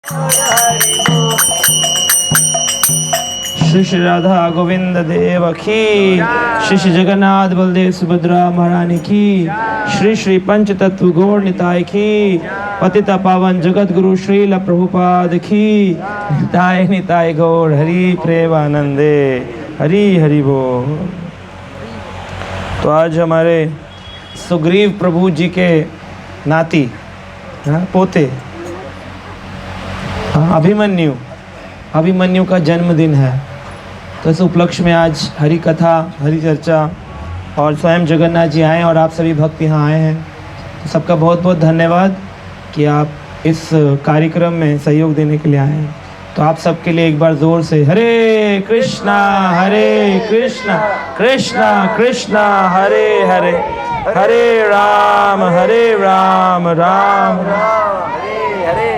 श्री श्री राधा गोविंद देव की, श्री श्री जगन्नाथ बलदेव सुभद्रा महारानी की, श्री श्री पंच तत्व गौर निताय की, पतिता पावन जगत गुरु श्रील प्रभुपाद की, निताय निताय गौर हरि प्रेमानंदे, हरि हरि बोल। तो आज हमारे सुग्रीव प्रभु जी के नाती पोते अभिमन्यु का जन्मदिन है। तो इस उपलक्ष्य में आज हरि कथा, हरि चर्चा और स्वयं जगन्नाथ जी आए और आप सभी भक्त यहाँ आए हैं। तो सबका बहुत बहुत धन्यवाद कि आप इस कार्यक्रम में सहयोग देने के लिए आए हैं। तो आप सबके लिए एक बार ज़ोर से हरे कृष्णा कृष्णा कृष्णा हरे हरे, हरे राम राम राम हरे हरे।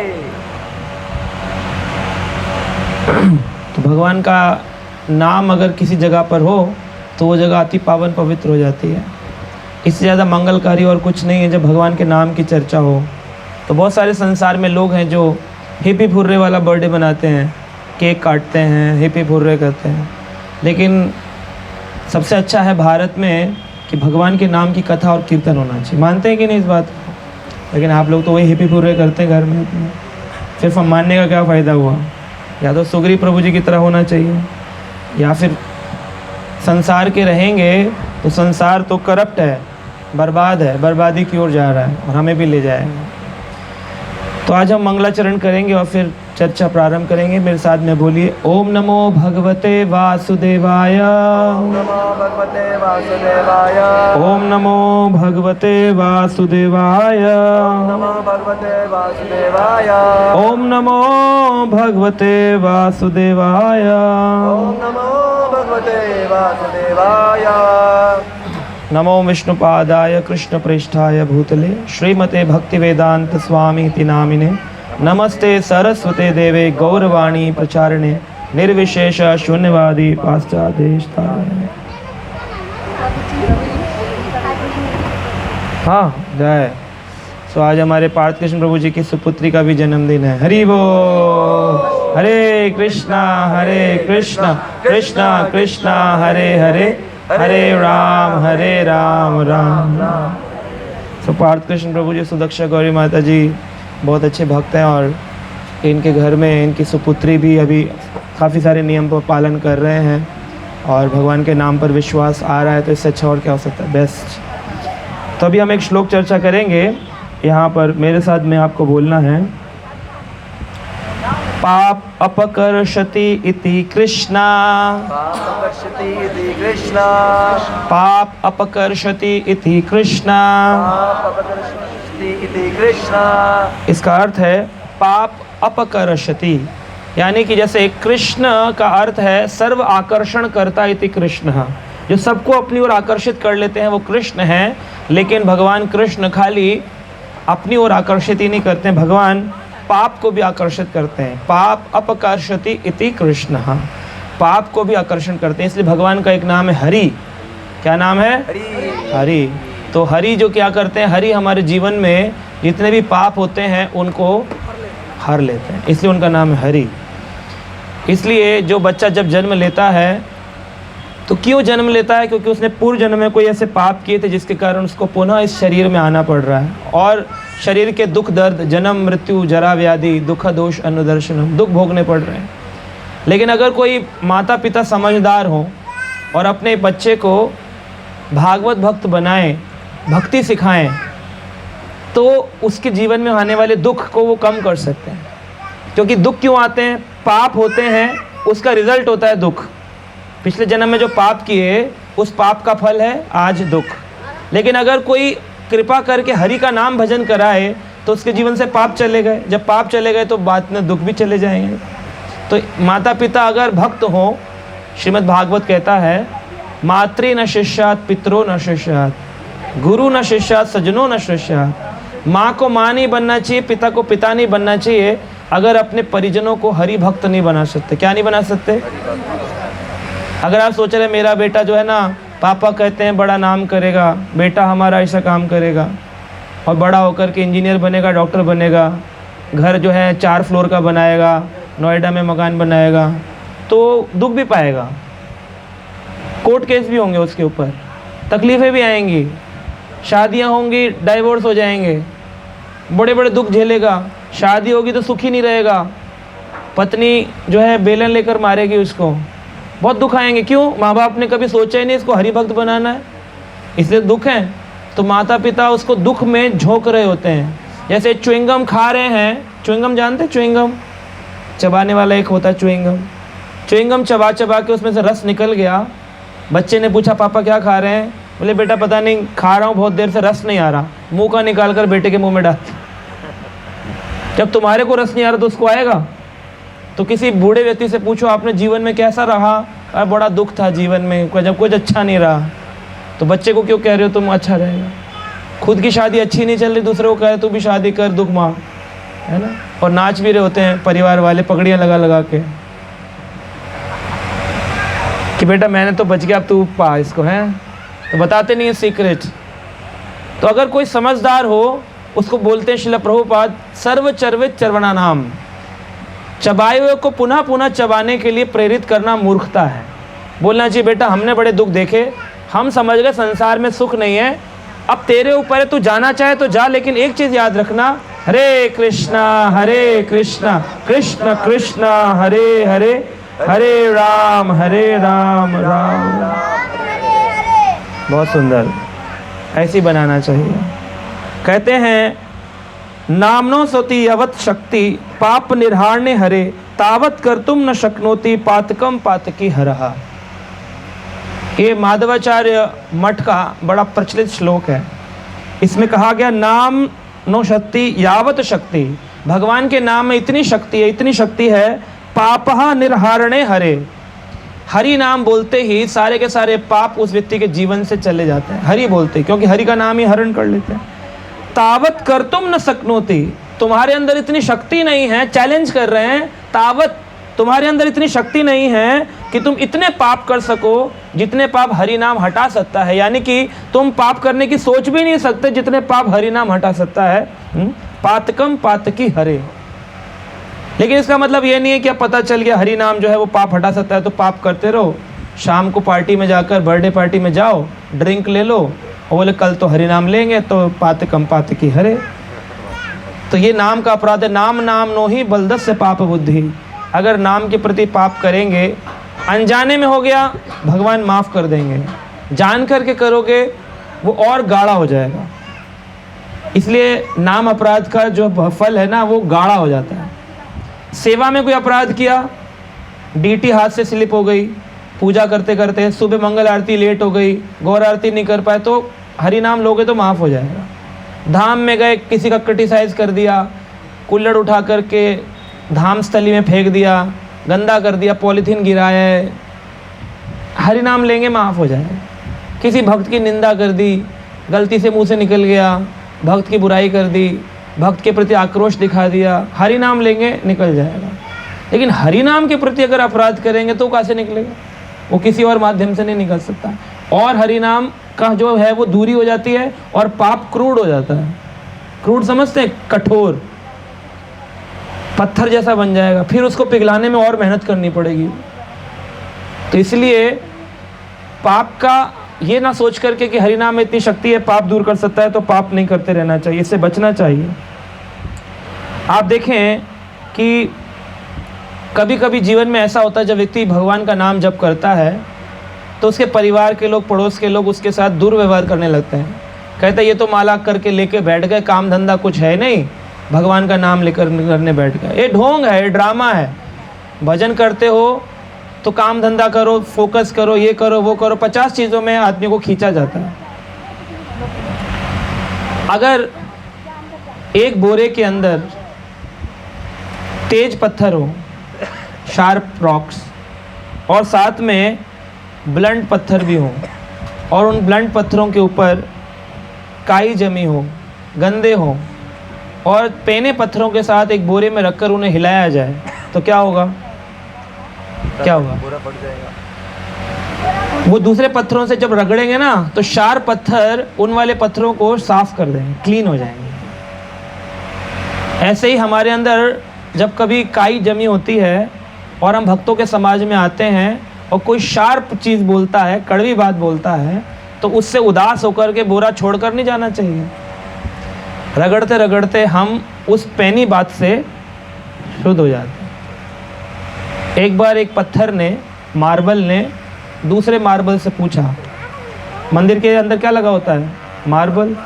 तो भगवान का नाम अगर किसी जगह पर हो तो वो जगह अति पावन पवित्र हो जाती है। इससे ज़्यादा मंगलकारी और कुछ नहीं है जब भगवान के नाम की चर्चा हो। तो बहुत सारे संसार में लोग हैं जो हिप हिप हुर्रे वाला बर्थडे बनाते हैं, केक काटते हैं, हिप हिप हुर्रे करते हैं, लेकिन सबसे अच्छा है भारत में कि भगवान के नाम की कथा और कीर्तन होना चाहिए। मानते हैं कि नहीं इस बात को? लेकिन आप लोग तो वही हिप हिप हुर्रे करते हैं घर में, सिर्फ हम मानने का क्या फ़ायदा हुआ? या तो सुग्रीव प्रभु जी की तरह होना चाहिए, या फिर संसार के रहेंगे तो संसार तो करप्ट है, बर्बाद है, बर्बादी की ओर जा रहा है और हमें भी ले जाएगा। तो आज हम मंगलाचरण करेंगे और फिर चर्चा प्रारंभ करेंगे। मेरे साथ में बोलिए ओम नमो भगवते वासुदेवाय, ओम नमो भगवते वासुदेवाय, ओम नमो भगवते वासुदेवाय, ओम नमो भगवते वासुदेवाय, ओम नमो भगवते वासुदेवाय, ओम नमो भगवते वासुदेवाय। नमो विष्णुपादाय कृष्णप्रेष्ठाय भूतले श्रीमते भक्तिवेदांत स्वामीति नामिने, नमस्ते सरस्वते देवे गौरवाणी प्रचारिणे, निर्विशेष शून्यवादी पाश्चादेशतारिणे। हाँ जय। सो आज हमारे पार्थ कृष्ण प्रभु जी की सुपुत्री का भी जन्मदिन है। हरि बोल। हरे कृष्णा कृष्णा कृष्णा हरे हरे, हरे राम राम राम। तो पार्थ कृष्ण प्रभु जी, सुदक्षा गौरी माता जी बहुत अच्छे भक्त हैं और इनके घर में इनकी सुपुत्री भी अभी काफ़ी सारे नियम पर पालन कर रहे हैं और भगवान के नाम पर विश्वास आ रहा है। तो इससे अच्छा और क्या हो सकता है? बेस्ट। तो अभी हम एक श्लोक चर्चा करेंगे। यहाँ पर मेरे साथ में आपको बोलना है, पाप अपकर्षति इति कृष्णा, पापकर्षति इति कृष्णा, पाप अपकर्षति इति कृष्णा। पापकर्षति इति कृष्णा। इसका अर्थ है पाप अपकर्षति, यानी कि जैसे कृष्ण का अर्थ है सर्व आकर्षण करता इति कृष्ण, जो सबको अपनी ओर आकर्षित कर लेते हैं वो कृष्ण हैं। लेकिन भगवान कृष्ण खाली अपनी ओर आकर्षित ही नहीं करते हैं, भगवान पाप को भी आकर्षित करते हैं। पाप अपकर्षति इति कृष्ण, पाप को भी आकर्षण करते हैं। इसलिए भगवान का एक नाम है हरि। क्या नाम है? हरि। तो हरि जो क्या करते हैं, हरि हमारे जीवन में जितने भी पाप होते हैं उनको हर लेते हैं, इसलिए उनका नाम है हरि। इसलिए जो बच्चा जब जन्म लेता है तो क्यों जन्म लेता है? क्योंकि उसने पूर्व जन्म में कोई ऐसे पाप किए थे जिसके कारण उसको पुनः इस शरीर में आना पड़ रहा है और शरीर के दुख दर्द, जन्म मृत्यु जरा व्याधि दुख दोष अनुदर्शनम, दुख भोगने पड़ रहे हैं। लेकिन अगर कोई माता पिता समझदार हो और अपने बच्चे को भागवत भक्त बनाएं, भक्ति सिखाएं, तो उसके जीवन में आने वाले दुख को वो कम कर सकते हैं। क्योंकि दुख क्यों आते हैं? पाप होते हैं, उसका रिजल्ट होता है दुख। पिछले जन्म में जो पाप किए उस पाप का फल है आज दुख। लेकिन अगर कोई कृपा करके हरि का नाम भजन कराए तो उसके जीवन से पाप चले गए। जब पाप चले गए तो बाद में दुख भी चले जाएंगे। तो माता पिता अगर भक्त हों, श्रीमद् भागवत कहता है मातृ न शिष्यात पितरो न शिष्यात, गुरु न शिष्यात सजनो न शिष्यात। माँ को माँ नहीं बनना चाहिए, पिता को पिता नहीं बनना चाहिए अगर अपने परिजनों को हरि भक्त नहीं बना सकते। क्या नहीं बना सकते? अगर आप सोच रहे मेरा बेटा जो है ना, पापा कहते हैं बड़ा नाम करेगा, बेटा हमारा ऐसा काम करेगा और बड़ा होकर के इंजीनियर बनेगा, डॉक्टर बनेगा, घर जो है 4 फ्लोर का बनाएगा, नोएडा में मकान बनाएगा, तो दुख भी पाएगा, कोर्ट केस भी होंगे उसके ऊपर, तकलीफ़ें भी आएंगी, शादियां होंगी, डाइवोर्स हो जाएंगे, बड़े बड़े दुख झेलेगा, शादी होगी तो सुखी नहीं रहेगा, पत्नी जो है बेलन लेकर मारेगी उसको, बहुत दुख आएंगे। क्यों? माँ बाप ने कभी सोचा ही नहीं इसको हरि भक्त बनाना है, इसलिए दुख हैं। तो माता पिता उसको दुख में झोंक रहे होते हैं। जैसे च्युइंगम खा रहे हैं, च्युइंगम जानते हैं? च्युइंगम चबाने वाला एक होता है च्युइंगम। च्युइंगम चबा चबा के उसमें से रस निकल गया। बच्चे ने पूछा पापा क्या खा रहे हैं? बोले बेटा पता नहीं, खा रहा हूँ बहुत देर से, रस नहीं आ रहा। मुंह का निकाल कर बेटे के मुंह में डाल। जब तुम्हारे को रस नहीं आ रहा तो उसको आएगा? तो किसी बूढ़े व्यक्ति से पूछो आपने जीवन में कैसा रहा? अरे बड़ा दुख था जीवन में, जब कुछ अच्छा नहीं रहा। तो बच्चे को क्यों कह रहे हो तुम अच्छा रहेगा? खुद की शादी अच्छी नहीं चल रही, दूसरे को कह रहे तू भी शादी कर, दुख मार, है ना? और नाच भी रहे होते हैं परिवार वाले पगड़ियाँ लगा लगा के कि बेटा मैंने तो बच गया, अब तू पा इसको, है। तो बताते नहीं है सीक्रेट। तो अगर कोई समझदार हो उसको बोलते हैं श्रील प्रभुपाद सर्व चर्वित चर्वणा नाम, चबाए हुए को पुनः पुनः चबाने के लिए प्रेरित करना मूर्खता है। बोलना चाहिए बेटा हमने बड़े दुख देखे, हम समझ गए संसार में सुख नहीं है, अब तेरे ऊपर है, तू जाना चाहे तो जा, लेकिन एक चीज़ याद रखना, हरे कृष्णा कृष्ण कृष्ण हरे हरे, हरे राम राम राम। बहुत सुंदर, ऐसी बनाना चाहिए। कहते हैं नामनो सोति यवत शक्ति पाप निर्हारणे हरे, तावत कर्तुम न शक्नोति पातकम पातकी हरहा। ये माधवाचार्य मठ का बड़ा प्रचलित श्लोक है। इसमें कहा गया नाम नो शक्ति यावत शक्ति, भगवान के नाम में इतनी शक्ति है, पापहा निर्हारणे हरे, हरि नाम बोलते ही सारे के सारे पाप उस व्यक्ति के जीवन से चले जाते हैं, हरि बोलते, क्योंकि हरि का नाम ही हरण कर लेते हैं। तावत कर्तुम न शक्नोति, तुम्हारे अंदर इतनी शक्ति नहीं है, चैलेंज कर रहे हैं, तावत तुम्हारे अंदर इतनी शक्ति नहीं है कि तुम इतने पाप कर सको जितने पाप हरि नाम हटा सकता है। यानी कि तुम पाप करने की सोच भी नहीं सकते जितने पाप हरि नाम हटा सकता है। पातकम पातकी हरे। लेकिन इसका मतलब ये नहीं है कि अब पता चल गया हरि नाम जो है वो पाप हटा सकता है तो पाप करते रहो, शाम को पार्टी में जाकर बर्थडे पार्टी में जाओ, ड्रिंक ले लो और बोले कल तो हरि नाम लेंगे, तो पातकम पातकी हरे। तो ये नाम का अपराध है। नाम नाम नो ही बलदस से पाप बुद्धि। अगर नाम के प्रति पाप करेंगे, अनजाने में हो गया भगवान माफ़ कर देंगे, जान करके करोगे वो और गाढ़ा हो जाएगा। इसलिए नाम अपराध का जो फल है ना वो गाढ़ा हो जाता है। सेवा में कोई अपराध किया, डीटी हाथ से स्लिप हो गई, पूजा करते करते सुबह मंगल आरती लेट हो गई, गौर आरती नहीं कर पाए, तो हरि नाम लोगे तो माफ़ हो जाएगा। धाम में गए, किसी का क्रिटिसाइज कर दिया, कुल्लड़ उठा करके धाम स्थली में फेंक दिया, गंदा कर दिया, पॉलीथीन गिराया है, हरि नाम लेंगे माफ़ हो जाएगा। किसी भक्त की निंदा कर दी, गलती से मुंह से निकल गया, भक्त की बुराई कर दी, भक्त के प्रति आक्रोश दिखा दिया, हरि नाम लेंगे निकल जाएगा। लेकिन हरि नाम के प्रति अगर अपराध करेंगे तो कहाँ से निकलेगा? वो किसी और माध्यम से नहीं निकल सकता। और हरि नाम का जो है वो दूरी हो जाती है और पाप क्रूड हो जाता है। क्रूड समझते हैं? कठोर, पत्थर जैसा बन जाएगा, फिर उसको पिघलाने में और मेहनत करनी पड़ेगी। तो इसलिए पाप का ये ना सोच करके कि हरि नाम में इतनी शक्ति है, पाप दूर कर सकता है, तो पाप नहीं करते रहना चाहिए, इससे बचना चाहिए। आप देखें कि कभी कभी जीवन में ऐसा होता है जब व्यक्ति भगवान का नाम जप करता है तो उसके परिवार के लोग, पड़ोस के लोग उसके साथ दुर्व्यवहार करने लगते हैं। कहते हैं ये तो माला करके लेके बैठ गए, काम धंधा कुछ है नहीं, भगवान का नाम लेकर करने बैठ गए। ये ढोंग है, ये ड्रामा है। भजन करते हो तो काम धंधा करो, फोकस करो, ये करो वो करो, 50 चीज़ों में आदमी को खींचा जाता है। अगर एक बोरे के अंदर तेज पत्थर हो, शार्प रॉक्स, और साथ में ब्लंट पत्थर भी हो, और उन ब्लंट पत्थरों के ऊपर काई जमी हो, गंदे हो, और पेने पत्थरों के साथ एक बोरे में रखकर उन्हें हिलाया जाए तो क्या होगा? क्या होगा? बोरा फट जाएगा। वो दूसरे पत्थरों से जब रगड़ेंगे ना तो शार्प पत्थर उन वाले पत्थरों को साफ कर देंगे, क्लीन हो जाएंगे। ऐसे ही हमारे अंदर जब कभी काई जमी होती है और हम भक्तों के समाज में आते हैं और कोई शार्प चीज़ बोलता है, कड़वी बात बोलता है, तो उससे उदास होकर के बोरा छोड़कर नहीं जाना चाहिए। रगड़ते रगड़ते हम उस पैनी बात से शुद्ध हो जाते हैं। एक बार एक पत्थर ने, मार्बल ने दूसरे मार्बल से पूछा, मंदिर के अंदर क्या लगा होता है? मार्बल।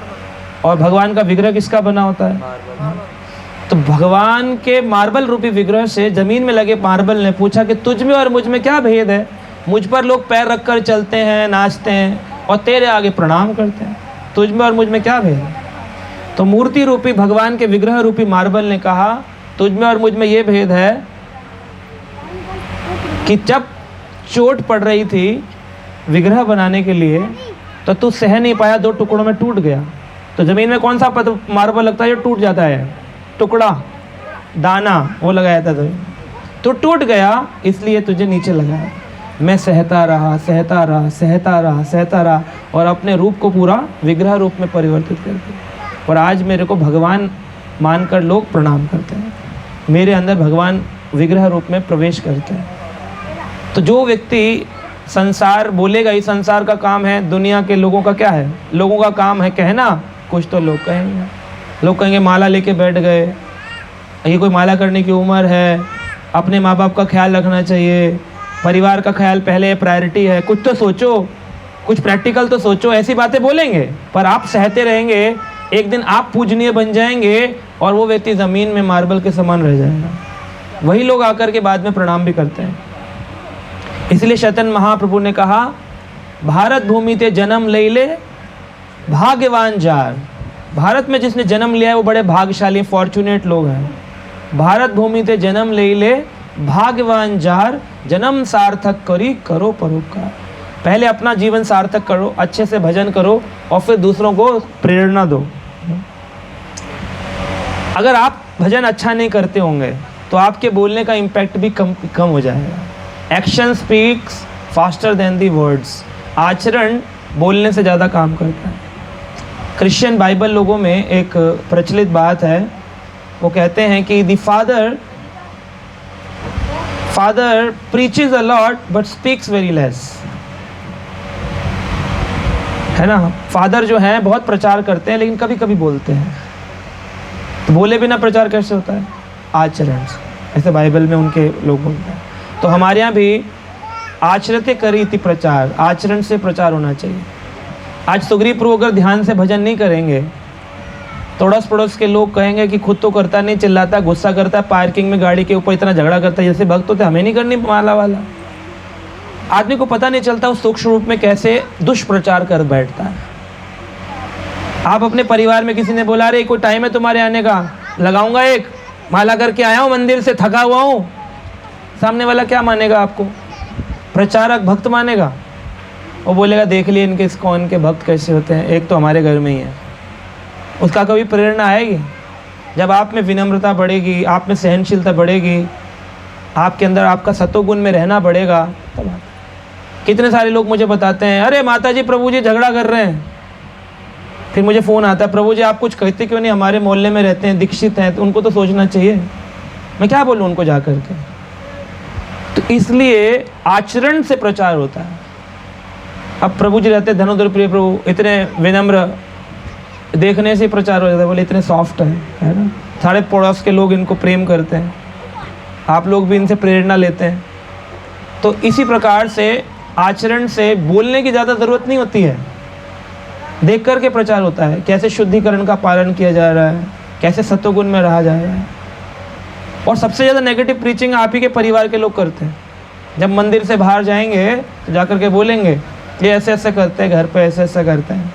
और भगवान का विग्रह किसका बना होता है? तो भगवान के मार्बल रूपी विग्रह से जमीन में लगे मार्बल ने पूछा कि तुझ में और मुझ में क्या भेद है? मुझ पर लोग पैर रखकर चलते हैं, नाचते हैं और तेरे आगे प्रणाम करते हैं, तुझ में और मुझ में क्या भेद है? तो मूर्ति रूपी भगवान के विग्रह रूपी मार्बल ने कहा, तुझ में और मुझ में ये भेद है कि जब चोट पड़ रही थी विग्रह बनाने के लिए तो तू सह नहीं पाया, 2 टुकड़ों में टूट गया। तो ज़मीन में कौन सा मार्बल लगता है जो टूट जाता है? टुकड़ा, दाना, वो लगाया था तो टूट गया, इसलिए तुझे नीचे लगाया। मैं सहता रहा, सहता रहा, सहता रहा, सहता रहा और अपने रूप को पूरा विग्रह रूप में परिवर्तित कर दिया। और आज मेरे को भगवान मानकर लोग प्रणाम करते हैं, मेरे अंदर भगवान विग्रह रूप में प्रवेश करते हैं। तो जो व्यक्ति संसार बोलेगा, ही संसार का काम है, दुनिया के लोगों का क्या है? लोगों का काम है कहना, कुछ तो लोग कहेंगे। लोग कहेंगे माला लेके बैठ गए, ये कोई माला करने की उम्र है, अपने माँ बाप का ख्याल रखना चाहिए, परिवार का ख्याल पहले प्रायोरिटी है, कुछ तो सोचो, कुछ प्रैक्टिकल तो सोचो। ऐसी बातें बोलेंगे, पर आप सहते रहेंगे, एक दिन आप पूजनीय बन जाएंगे और वो व्यक्ति ज़मीन में मार्बल के समान रह जाएगा। वही लोग आकर के बाद में प्रणाम भी करते हैं। इसलिए चैतन्य महाप्रभु ने कहा, भारत भूमि ते जन्म ले ले भाग्यवान जार। भारत में जिसने जन्म लिया है वो बड़े भाग्यशाली, फॉर्चुनेट लोग हैं। भारत भूमि ते जन्म ले ले भाग्यवान जार, जन्म सार्थक करी करो परोपकार। पहले अपना जीवन सार्थक करो, अच्छे से भजन करो और फिर दूसरों को प्रेरणा दो। अगर आप भजन अच्छा नहीं करते होंगे तो आपके बोलने का इम्पैक्ट भी कम हो जाएगा। Action speaks faster than the words. आचरण बोलने से ज़्यादा काम करता है। क्रिश्चियन बाइबल लोगों में एक प्रचलित बात है, वो कहते हैं कि the father preaches a lot but speaks very less. है ना? फादर जो हैं बहुत प्रचार करते हैं लेकिन कभी कभी बोलते हैं। तो बोले बिना प्रचार कैसे होता है? आचरण से। ऐसे बाइबल में उनके लोग बोलते हैं। तो हमारे यहाँ भी आचरते करीति प्रचार, आचरण से प्रचार होना चाहिए। आज सुग्रीव प्रभु अगर ध्यान से भजन नहीं करेंगे तो अड़ोस पड़ोस के लोग कहेंगे कि खुद तो करता नहीं, चिल्लाता, गुस्सा करता है, पार्किंग में गाड़ी के ऊपर इतना झगड़ा करता है, जैसे भक्त होते हमें नहीं करनी माला वाला। आदमी को पता नहीं चलता वो सूक्ष्म रूप में कैसे दुष्प्रचार कर बैठता है। आप अपने परिवार में किसी ने बोला, अरे कोई टाइम है तुम्हारे आने का, लगाऊंगा एक, माला करके आया हूँ मंदिर से, थका हुआ हूँ। सामने वाला क्या मानेगा आपको? प्रचारक भक्त मानेगा। वो बोलेगा देख लिए इनके इस्कॉन के भक्त कैसे होते हैं, एक तो हमारे घर में ही है। उसका कभी प्रेरणा आएगी? जब आप में विनम्रता बढ़ेगी, आप में सहनशीलता बढ़ेगी, आपके अंदर आपका सतोगुण में रहना बढ़ेगा तब। कितने सारे लोग मुझे बताते हैं, अरे माता जी प्रभु जी झगड़ा कर रहे हैं। फिर मुझे फ़ोन आता है, प्रभु जी आप कुछ कहते क्यों नहीं, हमारे मोहल्ले में रहते हैं, दीक्षित हैं, तो उनको तो सोचना चाहिए। मैं क्या बोलूँ उनको जा कर के? तो इसलिए आचरण से प्रचार होता है। अब प्रभु जी रहते हैं धनुधर प्रिय प्रभु, इतने विनम्र, देखने से प्रचार हो जाता है, बोले इतने सॉफ्ट है ना। सारे पड़ोस के लोग इनको प्रेम करते हैं, आप लोग भी इनसे प्रेरणा लेते हैं। तो इसी प्रकार से आचरण से बोलने की ज़्यादा ज़रूरत नहीं होती है, देख कर के प्रचार होता है। कैसे शुद्धिकरण का पालन किया जा रहा है, कैसे सत्वगुण में रहा जा रहा है। और सबसे ज़्यादा नेगेटिव प्रीचिंग आप ही के परिवार के लोग करते हैं। जब मंदिर से बाहर जाएंगे तो जा कर के बोलेंगे ये ऐसे ऐसे करते हैं, घर पे ऐसे ऐसे करते हैं,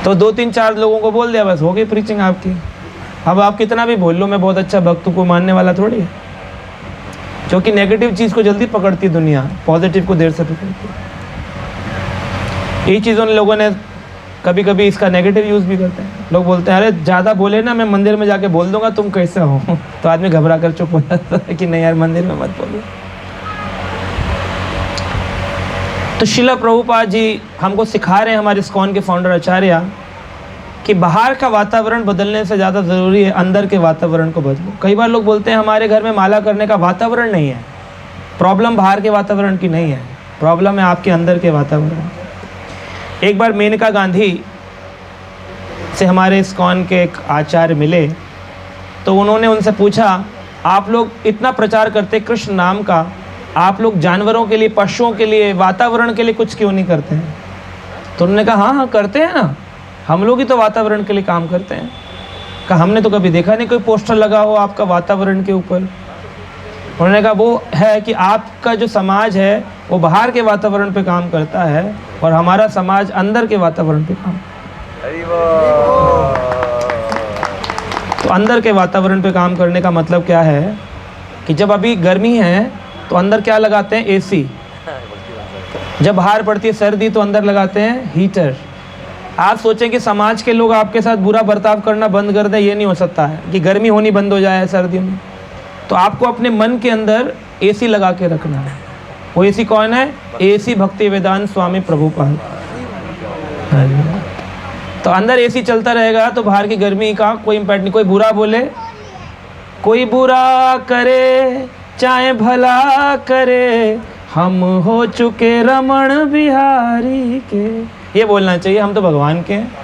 तो 2-3-4 लोगों को बोल दिया, बस हो गई प्रीचिंग आपकी। अब आप कितना भी बोल लो मैं बहुत अच्छा भक्त को मानने वाला थोड़ी है। क्योंकि नेगेटिव चीज़ को जल्दी पकड़ती दुनिया, पॉजिटिव को देर से पकड़ती। यही चीज़ों लोगों ने कभी कभी इसका नेगेटिव यूज़ भी करते हैं। लोग बोलते हैं अरे ज़्यादा बोले ना मैं मंदिर में जाके बोल दूंगा तुम कैसे हो। तो आदमी घबरा कर चुप हो जाता है कि नहीं यार मंदिर में मत बोलो। तो श्रील प्रभुपाद जी हमको सिखा रहे हैं, हमारे इस्कॉन के फाउंडर आचार्य, कि बाहर का वातावरण बदलने से ज़्यादा ज़रूरी है अंदर के वातावरण को बदलो। कई बार लोग बोलते हैं हमारे घर में माला करने का वातावरण नहीं है। प्रॉब्लम बाहर के वातावरण की नहीं है, प्रॉब्लम है आपके अंदर के वातावरण। एक बार मेनका गांधी से हमारे इस्कॉन के एक आचार्य मिले, तो उन्होंने उनसे पूछा, आप लोग इतना प्रचार करते कृष्ण नाम का, आप लोग जानवरों के लिए, पशुओं के लिए, वातावरण के लिए कुछ क्यों नहीं करते हैं? तो उन्होंने कहा, हाँ करते हैं ना, हम लोग ही तो वातावरण के लिए काम करते हैं। कहा हमने तो कभी देखा नहीं कोई पोस्टर लगा हो आपका वातावरण के ऊपर। उन्होंने कहा वो है कि आपका जो समाज है वो बाहर के वातावरण पे काम करता है और हमारा समाज अंदर के वातावरण पे काम। तो अंदर के वातावरण पे काम करने का मतलब क्या है कि जब अभी गर्मी है तो अंदर क्या लगाते हैं? एसी। जब बाहर पड़ती है सर्दी तो अंदर लगाते हैं हीटर। आप सोचें कि समाज के लोग आपके साथ बुरा बर्ताव करना बंद कर दें, ये नहीं हो सकता है कि गर्मी होनी बंद हो जाए सर्दियों में। तो आपको अपने मन के अंदर एसी लगा के रखना है। वो एसी कौन है? एसी भक्ति वेदांत स्वामी प्रभुपाद। तो अंदर एसी चलता रहेगा तो बाहर की गर्मी का कोई इम्पैक्ट नहीं। कोई बुरा बोले, कोई बुरा करे चाहे भला करे, हम हो चुके रमण बिहारी के, ये बोलना चाहिए। हम तो भगवान के हैं।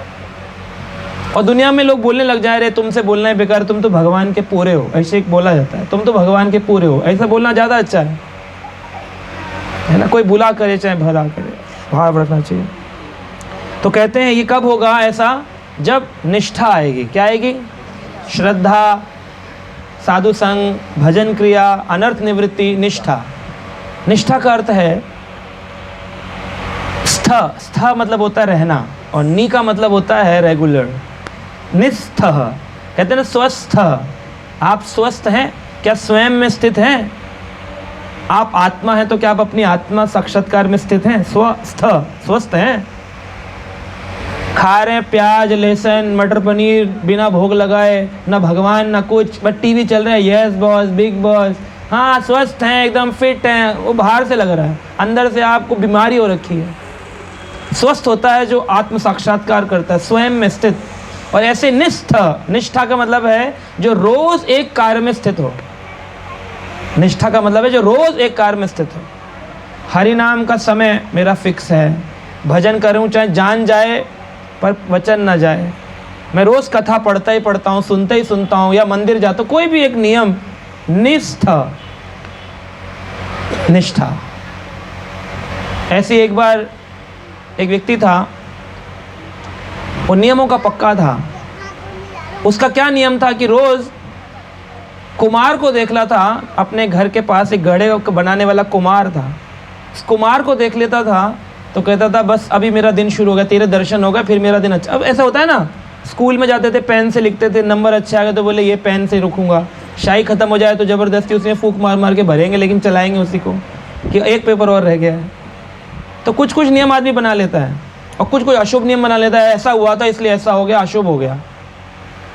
और दुनिया में लोग बोलने लग जाए, रे तुमसे बोलना है बेकार, तुम तो भगवान के पूरे हो, ऐसे एक बोला जाता है, तुम तो भगवान के पूरे हो, ऐसा बोलना ज़्यादा अच्छा है ना। कोई बुला करे चाहे भला करे, भाव रखना चाहिए। तो कहते हैं ये कब होगा ऐसा? जब निष्ठा आएगी। क्या आएगी? श्रद्धा, साधु संग, भजन क्रिया, अनर्थ निवृत्ति, निष्ठा। निष्ठा का अर्थ है स्थ। स्थ मतलब होता है रहना, और नी का मतलब होता है रेगुलर। निस्थ कहते हैं ना स्वस्थ। आप स्वस्थ हैं क्या? स्वयं में स्थित हैं? आप आत्मा हैं तो क्या आप अपनी आत्मा साक्षात्कार में स्थित हैं? स्वस्थ, स्वस्थ हैं? खा रहे हैं प्याज, लहसुन, मटर पनीर बिना भोग लगाए, ना भगवान ना कुछ, बस टीवी चल रहा है, यस बॉस, बिग बॉस। हाँ स्वस्थ हैं, एकदम फिट हैं। वो बाहर से लग रहा है, अंदर से आपको बीमारी हो रखी है। स्वस्थ होता है जो आत्म साक्षात्कार करता है, स्वयं में स्थित। और ऐसे निष्ठ, निष्ठा का मतलब है जो रोज एक कार्य में स्थित हो। निष्ठा का मतलब है जो रोज एक कार्य में स्थित हो। हरि नाम का समय मेरा फिक्स है, भजन करूं चाहे जान जाए पर वचन ना जाए, मैं रोज कथा पढ़ता ही पढ़ता हूँ, सुनता ही सुनता हूँ, या मंदिर जाता हूँ, कोई भी एक नियम। निष्ठा, निष्ठा। ऐसी एक बार एक व्यक्ति था, वो नियमों का पक्का था। उसका क्या नियम था कि रोज कुमार को देख लेता था। अपने घर के पास एक घड़े बनाने वाला कुमार था। उस कुमार को देख लेता था तो कहता था बस अभी मेरा दिन शुरू हो गया, तेरे दर्शन हो गए, फिर मेरा दिन अच्छा। अब ऐसा होता है ना, स्कूल में जाते थे, पेन से लिखते थे, नंबर अच्छे आ गए तो बोले ये पेन से रुकूंगा। शाही खत्म हो जाए तो ज़बरदस्ती उसमें फूंक मार मार के भरेंगे, लेकिन चलाएंगे उसी को कि एक पेपर और रह गया है। तो कुछ कुछ नियम आदमी बना लेता है, और कुछ कुछ अशुभ नियम बना लेता है। ऐसा हुआ था इसलिए ऐसा हो गया, अशुभ हो गया।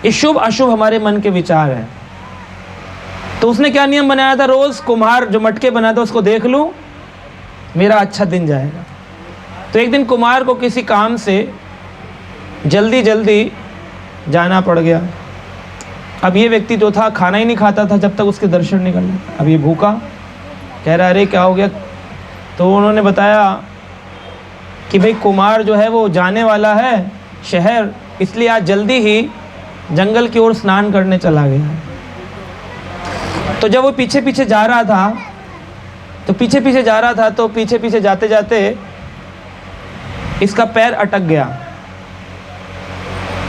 ये शुभ अशुभ हमारे मन के विचार हैं। तो उसने क्या नियम बनाया था? रोज़ कुम्हार जो मटके बनाता उसको देख लूँ, मेरा अच्छा दिन जाएगा। तो एक दिन कुमार को किसी काम से जल्दी जल्दी जाना पड़ गया। अब ये व्यक्ति जो था खाना ही नहीं खाता था जब तक उसके दर्शन नहीं करने। अब ये भूखा, कह रहा अरे क्या हो गया? तो उन्होंने बताया कि भाई कुमार जो है वो जाने वाला है शहर, इसलिए आज जल्दी ही जंगल की ओर स्नान करने चला गया। तो जब वो पीछे पीछे जा रहा था तो पीछे पीछे जाते जाते इसका पैर अटक गया।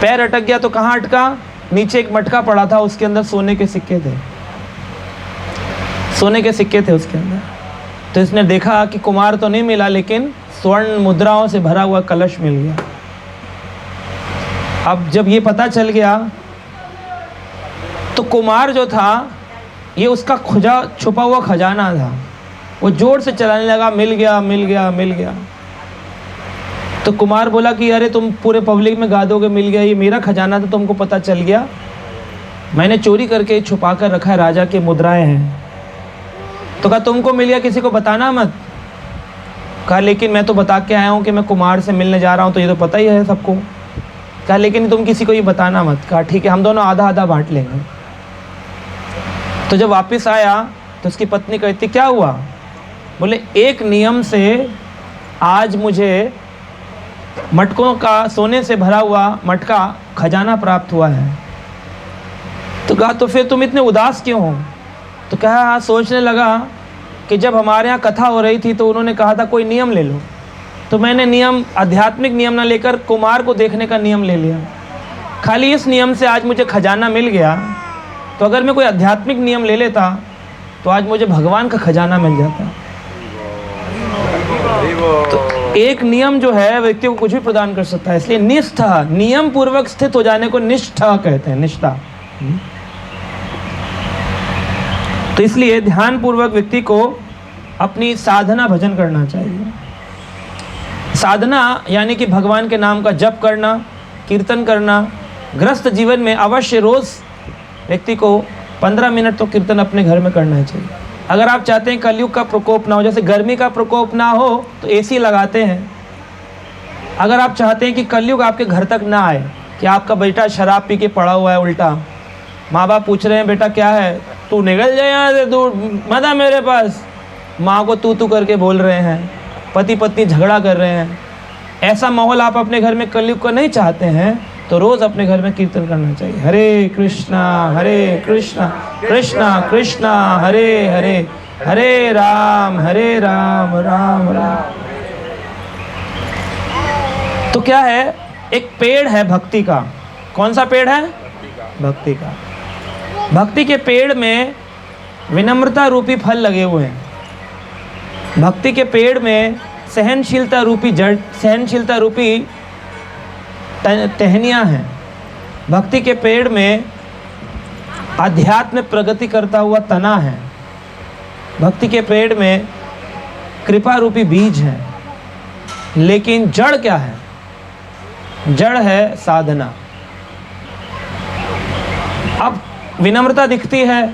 पैर अटक गया तो कहाँ अटका? नीचे एक मटका पड़ा था, उसके अंदर सोने के सिक्के थे। सोने के सिक्के थे उसके अंदर। तो इसने देखा कि कुमार तो नहीं मिला, लेकिन स्वर्ण मुद्राओं से भरा हुआ कलश मिल गया। अब जब ये पता चल गया तो कुमार जो था, ये उसका छुपा हुआ खजाना था। वो जोर से चलाने लगा, मिल गया मिल गया मिल गया। तो कुमार बोला कि अरे तुम पूरे पब्लिक में गा दोगे मिल गया, ये मेरा खजाना था, तुमको पता चल गया, मैंने चोरी करके छुपा कर रखा है, राजा के मुद्राएं हैं। तो कहा तुमको मिल गया, किसी को बताना मत। कहा लेकिन मैं तो बता के आया हूँ कि मैं कुमार से मिलने जा रहा हूँ, तो ये तो पता ही है सबको। कहा लेकिन तुम किसी को ये बताना मत। कहा ठीक है, हम दोनों आधा आधा बांट लेंगे। तो जब वापस आया तो उसकी पत्नी कहती क्या हुआ? बोले एक नियम से आज मुझे मटकों का, सोने से भरा हुआ मटका खजाना प्राप्त हुआ है। तो कहा तो फिर तुम इतने उदास क्यों हो? तो कहा सोचने लगा कि जब हमारे यहाँ कथा हो रही थी तो उन्होंने कहा था कोई नियम ले लो, तो मैंने नियम, आध्यात्मिक नियम ना लेकर कुमार को देखने का नियम ले लिया। खाली इस नियम से आज मुझे खजाना मिल गया, तो अगर मैं कोई आध्यात्मिक नियम ले लेता तो आज मुझे भगवान का खजाना मिल जाता। तो एक नियम जो है व्यक्ति को कुछ भी प्रदान कर सकता है, इसलिए निष्ठा, नियम पूर्वक स्थित हो जाने को निष्ठा कहते हैं, निष्ठा। तो इसलिए ध्यान पूर्वक व्यक्ति को अपनी साधना भजन करना चाहिए। साधना यानी कि भगवान के नाम का जप करना, कीर्तन करना। गृहस्थ जीवन में अवश्य रोज व्यक्ति को 15 मिनट तो कीर्तन अपने घर में करना चाहिए। अगर आप चाहते हैं कलयुग का प्रकोप ना हो, जैसे गर्मी का प्रकोप ना हो तो एसी लगाते हैं। अगर आप चाहते हैं कि कलयुग आपके घर तक ना आए, कि आपका बेटा शराब पी के पड़ा हुआ है उल्टा, माँ बाप पूछ रहे हैं बेटा क्या है, तू निकल जाए यहाँ से, दूर मत आ मेरे पास, माँ को तू करके बोल रहे हैं, पति पत्नी झगड़ा कर रहे हैं, ऐसा माहौल आप अपने घर में कलयुग को नहीं चाहते हैं, तो रोज़ अपने घर में कीर्तन करना चाहिए। हरे कृष्णा कृष्णा कृष्णा हरे हरे, हरे राम राम राम। तो क्या है, एक पेड़ है भक्ति का। कौन सा पेड़ है? भक्ति का। भक्ति के पेड़ में विनम्रता रूपी फल लगे हुए हैं। भक्ति के पेड़ में सहनशीलता रूपी जड़, सहनशीलता रूपी टहनियाँ हैं। भक्ति के पेड़ में अध्यात्म प्रगति करता हुआ तना है। भक्ति के पेड़ में कृपा रूपी बीज है। लेकिन जड़ क्या है? जड़ है साधना। अब विनम्रता दिखती है,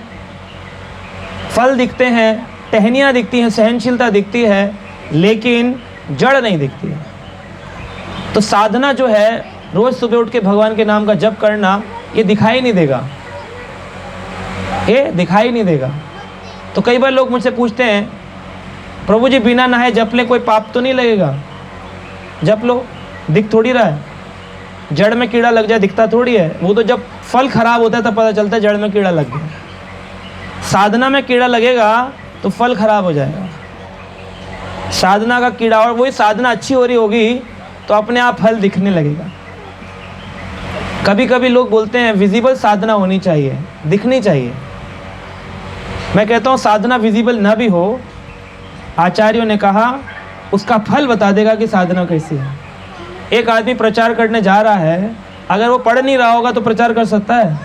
फल दिखते हैं, टहनियाँ दिखती हैं, सहनशीलता दिखती है, लेकिन जड़ नहीं दिखती है। तो साधना जो है, रोज सुबह उठ के भगवान के नाम का जप करना, ये दिखाई नहीं देगा, ये दिखाई नहीं देगा। तो कई बार लोग मुझसे पूछते हैं प्रभु जी बिना नहाए जप ले कोई पाप तो नहीं लगेगा? जप लो, दिख थोड़ी रहा है। जड़ में कीड़ा लग जाए दिखता थोड़ी है, वो तो जब फल खराब होता है तब पता चलता है जड़ में कीड़ा लग गया। साधना में कीड़ा लगेगा तो फल खराब हो जाएगा। साधना का कीड़ा, और वही साधना अच्छी हो रही होगी तो अपने आप फल दिखने लगेगा। कभी कभी लोग बोलते हैं विजिबल साधना होनी चाहिए, दिखनी चाहिए। मैं कहता हूँ साधना विजिबल ना भी हो, आचार्यों ने कहा उसका फल बता देगा कि साधना कैसी है। एक आदमी प्रचार करने जा रहा है, अगर वो पढ़ नहीं रहा होगा तो प्रचार कर सकता है?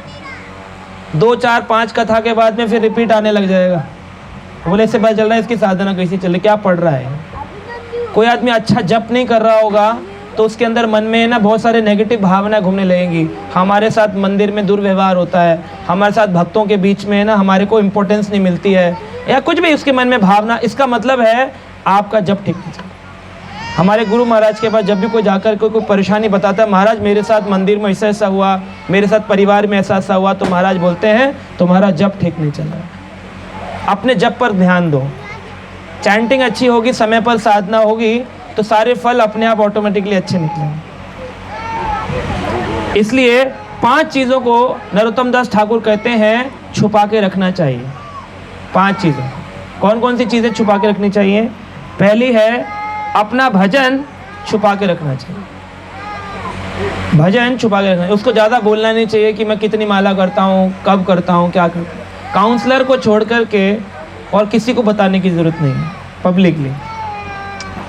2, 4, 5 कथा के बाद में फिर रिपीट आने लग जाएगा। बोले इससे पता चल रहा है इसकी साधना कैसी चल रही, क्या पढ़ रहा है। कोई आदमी अच्छा जप नहीं कर रहा होगा तो उसके अंदर मन में ना बहुत सारे नेगेटिव भावनाएं घूमने लगेंगी। हमारे साथ मंदिर में दुर्व्यवहार होता है, हमारे साथ भक्तों के बीच में ना हमारे को इम्पोर्टेंस नहीं मिलती है, या कुछ भी उसके मन में भावना। इसका मतलब है आपका जप ठीक नहीं चल। हमारे गुरु महाराज के पास जब भी कोई जाकर कोई परेशानी बताता है, महाराज मेरे साथ मंदिर में ऐसा ऐसा हुआ, मेरे साथ परिवार में ऐसा ऐसा हुआ, तो महाराज बोलते हैं तुम्हारा जप ठीक नहीं चल रहा। अपने जप पर ध्यान दो। चैंटिंग अच्छी होगी, समय पर साधना होगी, तो सारे फल अपने आप ऑटोमेटिकली अच्छे निकलेंगे। इसलिए 5 चीज़ों को नरोत्तम दास ठाकुर कहते हैं छुपा के रखना चाहिए। 5 चीज़ें। कौन कौन सी चीज़ें छुपा के रखनी चाहिए? पहली है अपना भजन छुपा के रखना चाहिए। भजन छुपा के रखना, उसको ज़्यादा बोलना नहीं चाहिए कि मैं कितनी माला करता हूँ, कब करता हूँ, क्या करता हूँ। काउंसलर को छोड़ कर के और किसी को बताने की ज़रूरत नहीं है पब्लिकली।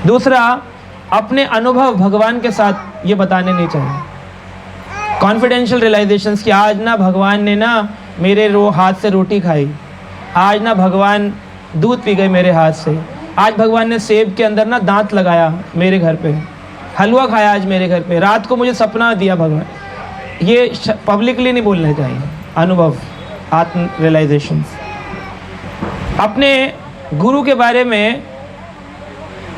दूसरा, अपने अनुभव भगवान के साथ ये बताने नहीं चाहिए। कॉन्फिडेंशियल रियलाइजेशंस कि आज ना भगवान ने ना मेरे हाथ से रोटी खाई, आज ना भगवान दूध पी गए मेरे हाथ से, आज भगवान ने सेब के अंदर ना दांत लगाया मेरे घर पे, हलवा खाया आज मेरे घर पे, रात को मुझे सपना दिया भगवान। ये पब्लिकली नहीं बोलना चाहिए। अनुभव, आत्म रियलाइजेशंस। अपने गुरु के बारे में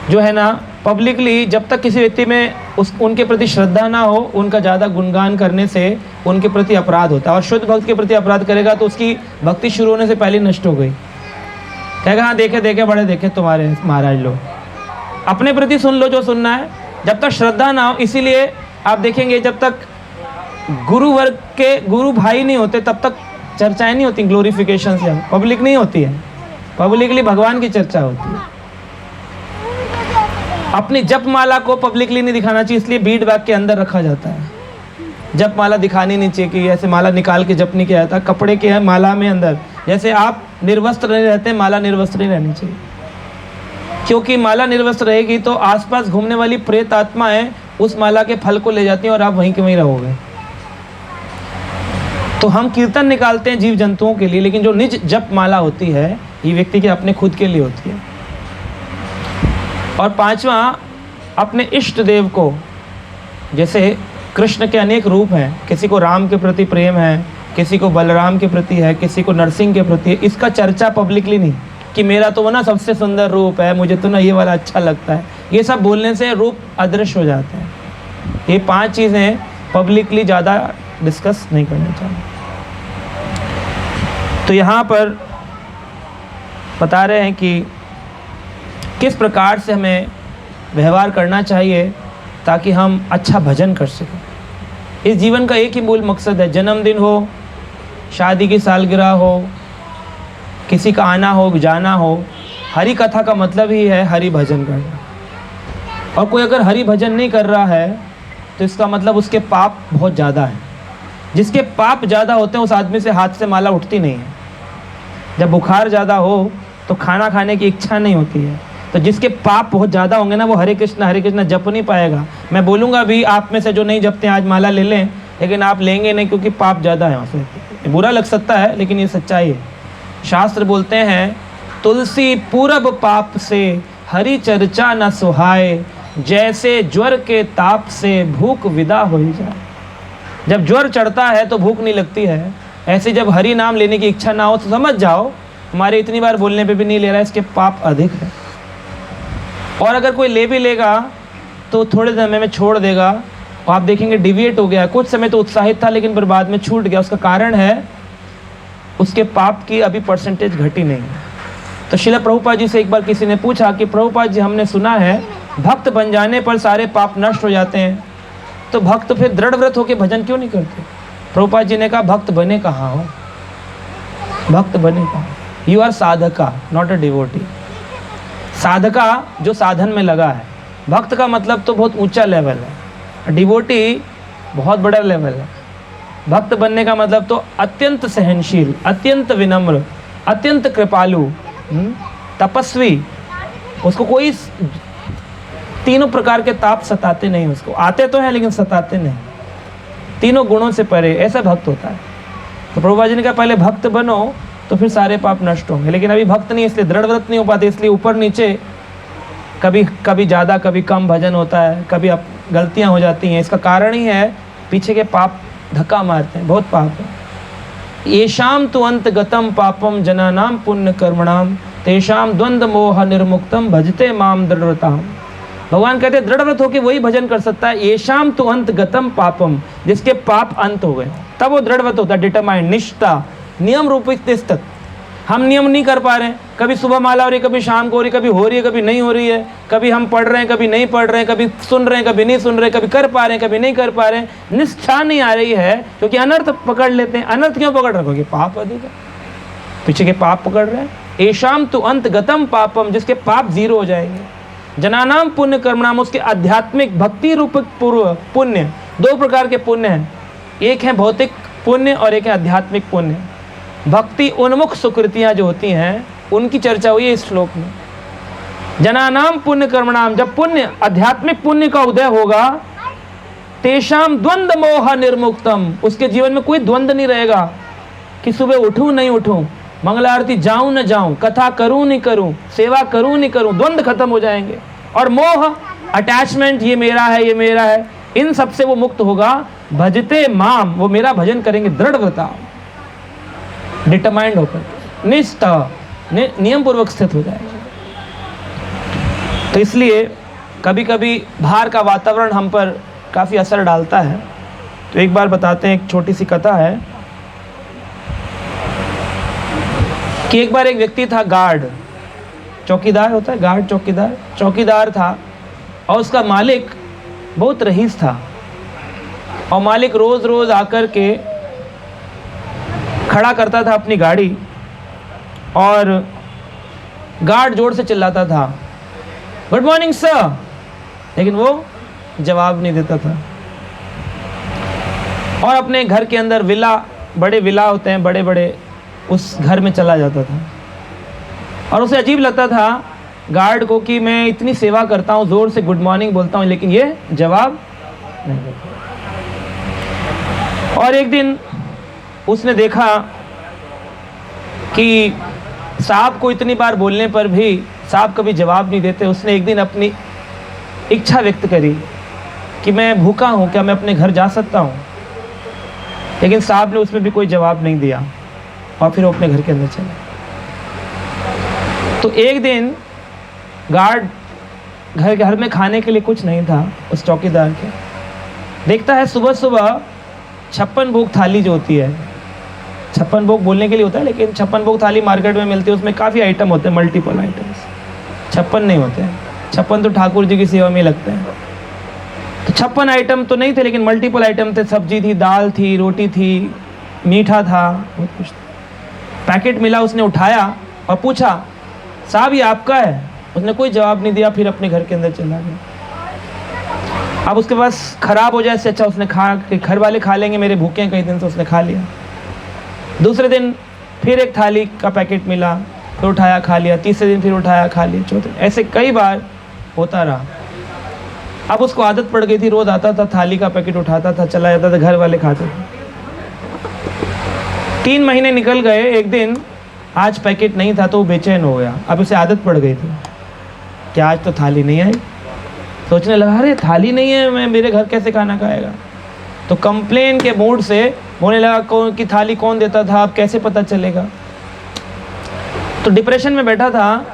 जो है ना पब्लिकली जब तक किसी व्यक्ति में उनके प्रति श्रद्धा ना हो, उनका ज़्यादा गुणगान करने से उनके प्रति अपराध होता है। और शुद्ध भक्त के प्रति अपराध करेगा तो उसकी भक्ति शुरू होने से पहले नष्ट हो गई। कहेगा हाँ देखे देखे बड़े देखे तुम्हारे महाराज लोग, अपने प्रति सुन लो जो सुनना है, जब तक श्रद्धा ना हो। इसीलिए आप देखेंगे जब तक गुरु वर्ग के गुरु भाई नहीं होते तब तक चर्चाएं नहीं होती, ग्लोरिफिकेशन से पब्लिक नहीं होती है, पब्लिकली भगवान की चर्चा होती है। अपनी जप माला को पब्लिकली नहीं दिखाना चाहिए, इसलिए बीट बैग के अंदर रखा जाता है। जप माला दिखानी नहीं चाहिए कि ऐसे माला निकाल के जप नहीं किया जाता, कपड़े के माला में अंदर। जैसे आप निर्वस्त्र नहीं रहते, माला निर्वस्त्र नहीं रहनी चाहिए, क्योंकि माला निर्वस्त्र रहेगी तो आसपास घूमने वाली प्रेत आत्माएं उस माला के फल को ले जाती हैं और आप वहीं के वहीं रहोगे। तो हम कीर्तन निकालते हैं जीव जंतुओं के लिए, लेकिन जो निज जप माला होती है ये व्यक्ति के अपने खुद के लिए होती है। और पांचवा, अपने इष्ट देव को, जैसे कृष्ण के अनेक रूप हैं, किसी को राम के प्रति प्रेम है, किसी को बलराम के प्रति है, किसी को नरसिंह के प्रति है। इसका चर्चा पब्लिकली नहीं कि मेरा तो वो ना सबसे सुंदर रूप है, मुझे तो ना ये वाला अच्छा लगता है। ये सब बोलने से रूप अदृश्य हो जाते हैं। ये 5 चीज़ें पब्लिकली ज़्यादा डिस्कस नहीं करनी चाहिए। तो यहाँ पर बता रहे हैं कि किस प्रकार से हमें व्यवहार करना चाहिए ताकि हम अच्छा भजन कर सकें। इस जीवन का एक ही मूल मकसद है, जन्मदिन हो, शादी की सालगिरह हो, किसी का आना हो जाना हो, हरि कथा का मतलब ही है हरि भजन करना। और कोई अगर हरि भजन नहीं कर रहा है तो इसका मतलब उसके पाप बहुत ज़्यादा है। जिसके पाप ज़्यादा होते हैं उस आदमी से हाथ से माला उठती नहीं है। जब बुखार ज़्यादा हो तो खाना खाने की इच्छा नहीं होती है। तो जिसके पाप बहुत ज़्यादा होंगे ना, वो हरे कृष्ण जप नहीं पाएगा। मैं बोलूँगा भी आप में से जो नहीं जपते आज माला ले लें, लेकिन आप लेंगे नहीं क्योंकि पाप ज़्यादा है वहाँ। बुरा लग सकता है लेकिन ये सच्चाई है। शास्त्र बोलते हैं, तुलसी पूरब पाप से हरि चर्चा न सुहाए, जैसे ज्वर के ताप से भूख विदा हो जाए। जब ज्वर चढ़ता है तो भूख नहीं लगती है, ऐसे जब हरि नाम लेने की इच्छा ना हो तो समझ जाओ हमारे इतनी बार बोलने पे भी नहीं ले रहा है, इसके पाप अधिक है। और अगर कोई ले भी लेगा तो थोड़े समय में छोड़ देगा और आप देखेंगे डिविएट हो गया। कुछ समय तो उत्साहित था लेकिन फिर बाद में छूट गया। उसका कारण है उसके पाप की अभी परसेंटेज घटी नहीं। तो श्रील प्रभुपाद जी से एक बार किसी ने पूछा कि प्रभुपाद जी, हमने सुना है भक्त बन जाने पर सारे पाप नष्ट हो जाते हैं, तो भक्त फिर दृढ़ व्रत होकर भजन क्यों नहीं करते? प्रभुपाद जी ने कहा, भक्त बने कहाँ हो, भक्त बने कहाँ? यू आर साधका नॉट अ डिवोटी। साधका जो साधन में लगा है, भक्त का मतलब तो बहुत ऊंचा लेवल है, डिवोटी बहुत बड़ा लेवल है। भक्त बनने का मतलब तो अत्यंत सहनशील, अत्यंत विनम्र, अत्यंत कृपालु, तपस्वी। उसको कोई तीनों प्रकार के ताप सताते नहीं, उसको आते तो हैं लेकिन सताते नहीं, तीनों गुणों से परे, ऐसा भक्त होता है। तो प्रभुपाद जी ने कहा पहले भक्त बनो तो फिर सारे पाप नष्ट होंगे। लेकिन अभी भक्त नहीं, इसलिए दृढ़ व्रत नहीं हो पाते, इसलिए ऊपर नीचे कभी ज़्यादा कभी कम भजन होता है, कभी गलतियां हो जाती हैं। इसका कारण ही है पीछे के पाप धक्का मारते हैं, बहुत पाप है। येषाम तु अंत गतम पापम जनानाम पुण्य कर्मणाम तेषाम द्वंद्व मोह निर्मुक्तम भजते माम दृढ़ताम। भगवान कहते हैं दृढ़ व्रत होकर वही भजन कर सकता है। येषाम तु अंत गतम पापम, जिसके पाप अंत हो गए तब वो दृढ़ व्रत होता है। डिटरमाइंड, निष्ठा, नियम रूपित तिष्ठत। हम नियम नहीं कर पा रहे हैं, कभी सुबह माला हो रही, कभी शाम को हो रही, कभी हो रही है, कभी नहीं हो रही है, कभी हम पढ़ रहे हैं, कभी नहीं पढ़ रहे हैं, कभी सुन रहे हैं, कभी नहीं सुन रहे हैं, कभी कर पा रहे हैं, कभी नहीं कर पा रहे हैं। निष्ठा नहीं आ रही है क्योंकि अनर्थ पकड़ लेते हैं। अनर्थ क्यों पकड़ रहे? क्योंकि पाप अधिक है, पीछे के पाप पकड़ रहे हैं। येषाम तु अंत गतम पापम, जिसके पाप जीरो हो जाएंगे। जनानाम पुण्य कर्मणाम, उसके आध्यात्मिक भक्ति रूप पुण्य। 2 प्रकार के पुण्य हैं, एक है भौतिक पुण्य और एक है आध्यात्मिक पुण्य। भक्ति उन्मुख सुकृतियां जो होती हैं उनकी चर्चा हुई है इस श्लोक में। जनानाम पुण्य कर्मणाम, जब पुण्य आध्यात्मिक पुण्य का उदय होगा, तेषाम द्वंद्व मोह निर्मुक्तम, उसके जीवन में कोई द्वंद्व नहीं रहेगा कि सुबह उठूं नहीं उठूं, मंगला आरती जाऊं न जाऊं, कथा करूं नहीं करूं, सेवा करूं नहीं करूं, द्वंद्व खत्म हो जाएंगे। और मोह, अटैचमेंट, ये मेरा है, ये मेरा है, इन सब से वो मुक्त होगा। भजते माम, वो मेरा भजन करेंगे दृढ़ व्रता, डिटरमाइंड होकर, निष्ठा, नियम पूर्वक स्थित हो जाएगा। तो इसलिए कभी कभी बाहर का वातावरण हम पर काफ़ी असर डालता है। तो एक बार बताते हैं, एक छोटी सी कथा है कि एक बार एक व्यक्ति था, गार्ड, चौकीदार होता है, गार्ड चौकीदार था, और उसका मालिक बहुत रईस था। और मालिक रोज़ रोज़ आकर के खड़ा करता था अपनी गाड़ी, और गार्ड जोर से चिल्लाता था, गुड मॉर्निंग सर, लेकिन वो जवाब नहीं देता था। और अपने घर के अंदर बड़े विला होते हैं बड़े बड़े, उस घर में चला जाता था। और उसे अजीब लगता था गार्ड को कि मैं इतनी सेवा करता हूँ, ज़ोर से गुड मॉर्निंग बोलता हूँ, लेकिन ये जवाब नहीं देता। और एक दिन उसने देखा कि साहब को इतनी बार बोलने पर भी साहब कभी जवाब नहीं देते। उसने एक दिन अपनी इच्छा व्यक्त करी कि मैं भूखा हूँ, क्या मैं अपने घर जा सकता हूँ? लेकिन साहब ने उसमें भी कोई जवाब नहीं दिया, और फिर वो अपने घर के अंदर चले। तो एक दिन गार्ड घर में खाने के लिए कुछ नहीं था उस चौकीदार के। देखता है सुबह सुबह 56 भोग थाली जो होती है, 56 भोग बोलने के लिए होता है, लेकिन 56 भोग थाली मार्केट में मिलती है, उसमें काफ़ी आइटम होते हैं, मल्टीपल आइटम्स। 56 नहीं होते हैं, 56 तो ठाकुर जी की सेवा में लगते हैं। तो 56 आइटम तो नहीं थे, लेकिन मल्टीपल आइटम थे। सब्जी थी, दाल थी, रोटी थी, मीठा था, बहुत कुछ था। पैकेट मिला, उसने उठाया और पूछा, साहब ये आपका है? उसने कोई जवाब नहीं दिया, फिर अपने घर के अंदर चला गया। अब उसके पास खराब हो जाए इससे अच्छा उसने खा के, घर वाले खा लेंगे, मेरे भूखे हैं कई दिन से, उसने खा लिया। दूसरे दिन फिर एक थाली का पैकेट मिला, फिर उठाया खा लिया। तीसरे दिन फिर उठाया खा लिया। चौथे दिन ऐसे कई बार होता रहा। अब उसको आदत पड़ गई थी, रोज आता था, थाली का पैकेट उठाता था, चला जाता था, घर वाले खाते थे। 3 महीने निकल गए। एक दिन आज पैकेट नहीं था तो वो बेचैन हो गया। अब उसे आदत पड़ गई थी कि आज तो थाली नहीं आई। सोचने लगा, अरे थाली नहीं है, मैं मेरे घर कैसे खाना खाएगा? तो कंप्लेन के मूड से बोलने लगा, कौन की थाली कौन देता था, अब कैसे पता चलेगा? तो डिप्रेशन में बैठा था।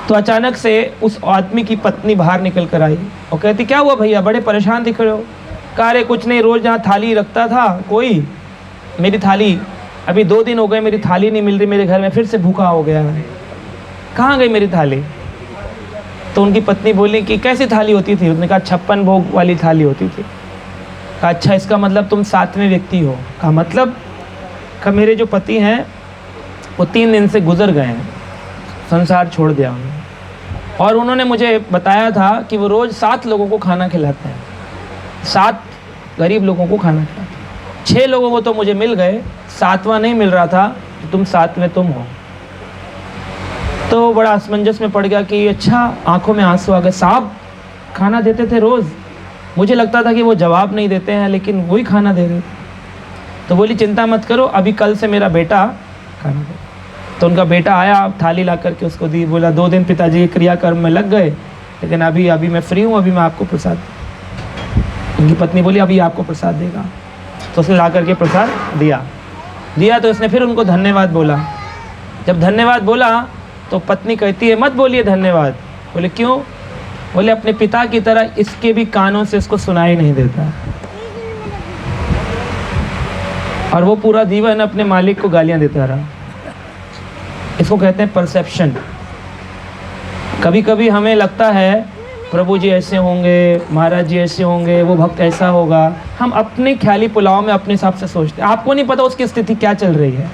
तो अचानक से उस आदमी की पत्नी बाहर निकल कर आई और कहती, क्या हुआ भैया, बड़े परेशान दिख रहे हो? कह रहे कुछ नहीं, रोज़ जहाँ थाली रखता था कोई, मेरी थाली अभी 2 दिन हो गए, मेरी थाली नहीं मिल रही, मेरे घर में फिर से भूखा हो गया है, कहाँ गई मेरी थाली? तो उनकी पत्नी बोली कि कैसी थाली होती थी? उसने कहा 56 भोग वाली थाली होती थी। कहा अच्छा, इसका मतलब तुम 7वें व्यक्ति हो? कहा मतलब? कहा मेरे जो पति हैं वो 3 दिन से गुजर गए हैं, संसार छोड़ दिया उन्होंने, और उन्होंने मुझे बताया था कि वो रोज़ 7 लोगों को खाना खिलाते हैं, 7 गरीब लोगों को खाना खिलाते हैं। 6 लोगों को तो मुझे मिल गए, 7वां नहीं मिल रहा था, तो तुम 7वें तुम हो। तो बड़ा असमंजस में पड़ गया कि अच्छा, आंखों में आंसू आ गए। साहब खाना देते थे रोज़, मुझे लगता था कि वो जवाब नहीं देते हैं, लेकिन वही खाना दे रहे थे। तो बोली चिंता मत करो, अभी कल से मेरा बेटा खाना दे। तो उनका बेटा आया, थाली ला करके उसको दी। बोला 2 दिन पिताजी क्रियाकर्म में लग गए, लेकिन अभी मैं फ्री हूँ, अभी मैं आपको प्रसाद। उनकी पत्नी बोली अभी आपको प्रसाद देगा। तो उसने ला करके प्रसाद दिया तो उसने फिर उनको धन्यवाद बोला। जब धन्यवाद बोला तो पत्नी कहती है, मत बोलिए धन्यवाद। बोले क्यों? बोले अपने पिता की तरह इसके भी कानों से इसको सुनाई नहीं देता, और वो पूरा जीवन अपने मालिक को गालियां देता रहा। इसको कहते हैं परसेप्शन। कभी कभी हमें लगता है प्रभु जी ऐसे होंगे, महाराज जी ऐसे होंगे, वो भक्त ऐसा होगा। हम अपने ख्याली पुलाव में अपने हिसाब से सोचते हैं। आपको नहीं पता उसकी स्थिति क्या चल रही है।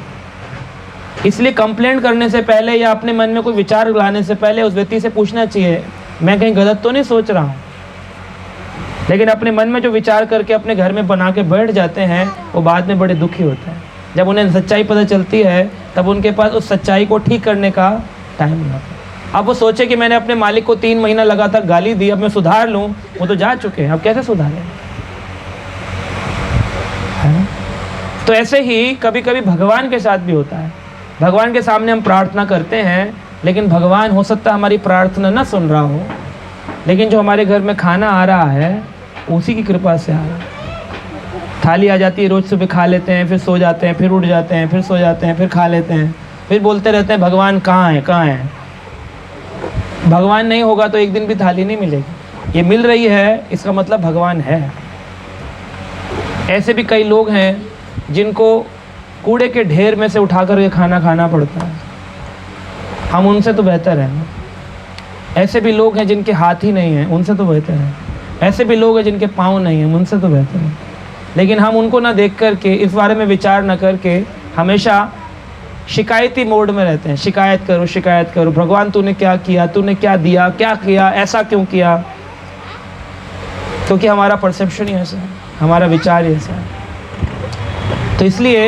इसलिए कंप्लेंट करने से पहले या अपने मन में कोई विचार लाने से पहले उस व्यक्ति से पूछना चाहिए, मैं कहीं गलत तो नहीं सोच रहा हूँ। लेकिन अपने मन में जो विचार करके अपने घर में बना के बैठ जाते हैं, वो बाद में बड़े दुखी होते हैं। जब उन्हें सच्चाई पता चलती है तब उनके पास उस सच्चाई को ठीक करने का टाइम नहीं होता। अब वो सोचे कि मैंने अपने मालिक को 3 महीना लगातार गाली दी, अब मैं सुधार लूँ। वो तो जा चुके हैं, अब कैसे सुधारें? तो ऐसे ही कभी कभी भगवान के साथ भी होता है। भगवान के सामने हम प्रार्थना करते हैं, लेकिन भगवान हो सकता है हमारी प्रार्थना न सुन रहा हो, लेकिन जो हमारे घर में खाना आ रहा है उसी की कृपा से आ रहा है। थाली आ जाती है, रोज़ सुबह खा लेते हैं, फिर सो जाते हैं, फिर उठ जाते हैं, फिर सो जाते हैं, फिर खा लेते हैं, फिर बोलते रहते हैं भगवान कहाँ है कहाँ है। भगवान नहीं होगा तो एक दिन भी थाली नहीं मिलेगी। ये मिल रही है, इसका मतलब भगवान है। ऐसे भी कई लोग हैं जिनको कूड़े के ढेर में से उठाकर ये खाना खाना पड़ता है, हम उनसे तो बेहतर हैं। ऐसे भी लोग हैं जिनके हाथ ही नहीं हैं, उनसे तो बेहतर हैं। ऐसे भी लोग हैं जिनके पाँव नहीं हैं, उनसे तो बेहतर हैं। लेकिन हम उनको ना देख करके, इस बारे में विचार न करके हमेशा शिकायती मोड में रहते हैं। शिकायत करो, भगवान तूने क्या किया, तूने क्या दिया, क्या किया, ऐसा क्यों किया? क्योंकि हमारा परसेप्शन ही ऐसा है, हमारा विचार ही ऐसा है। तो इसलिए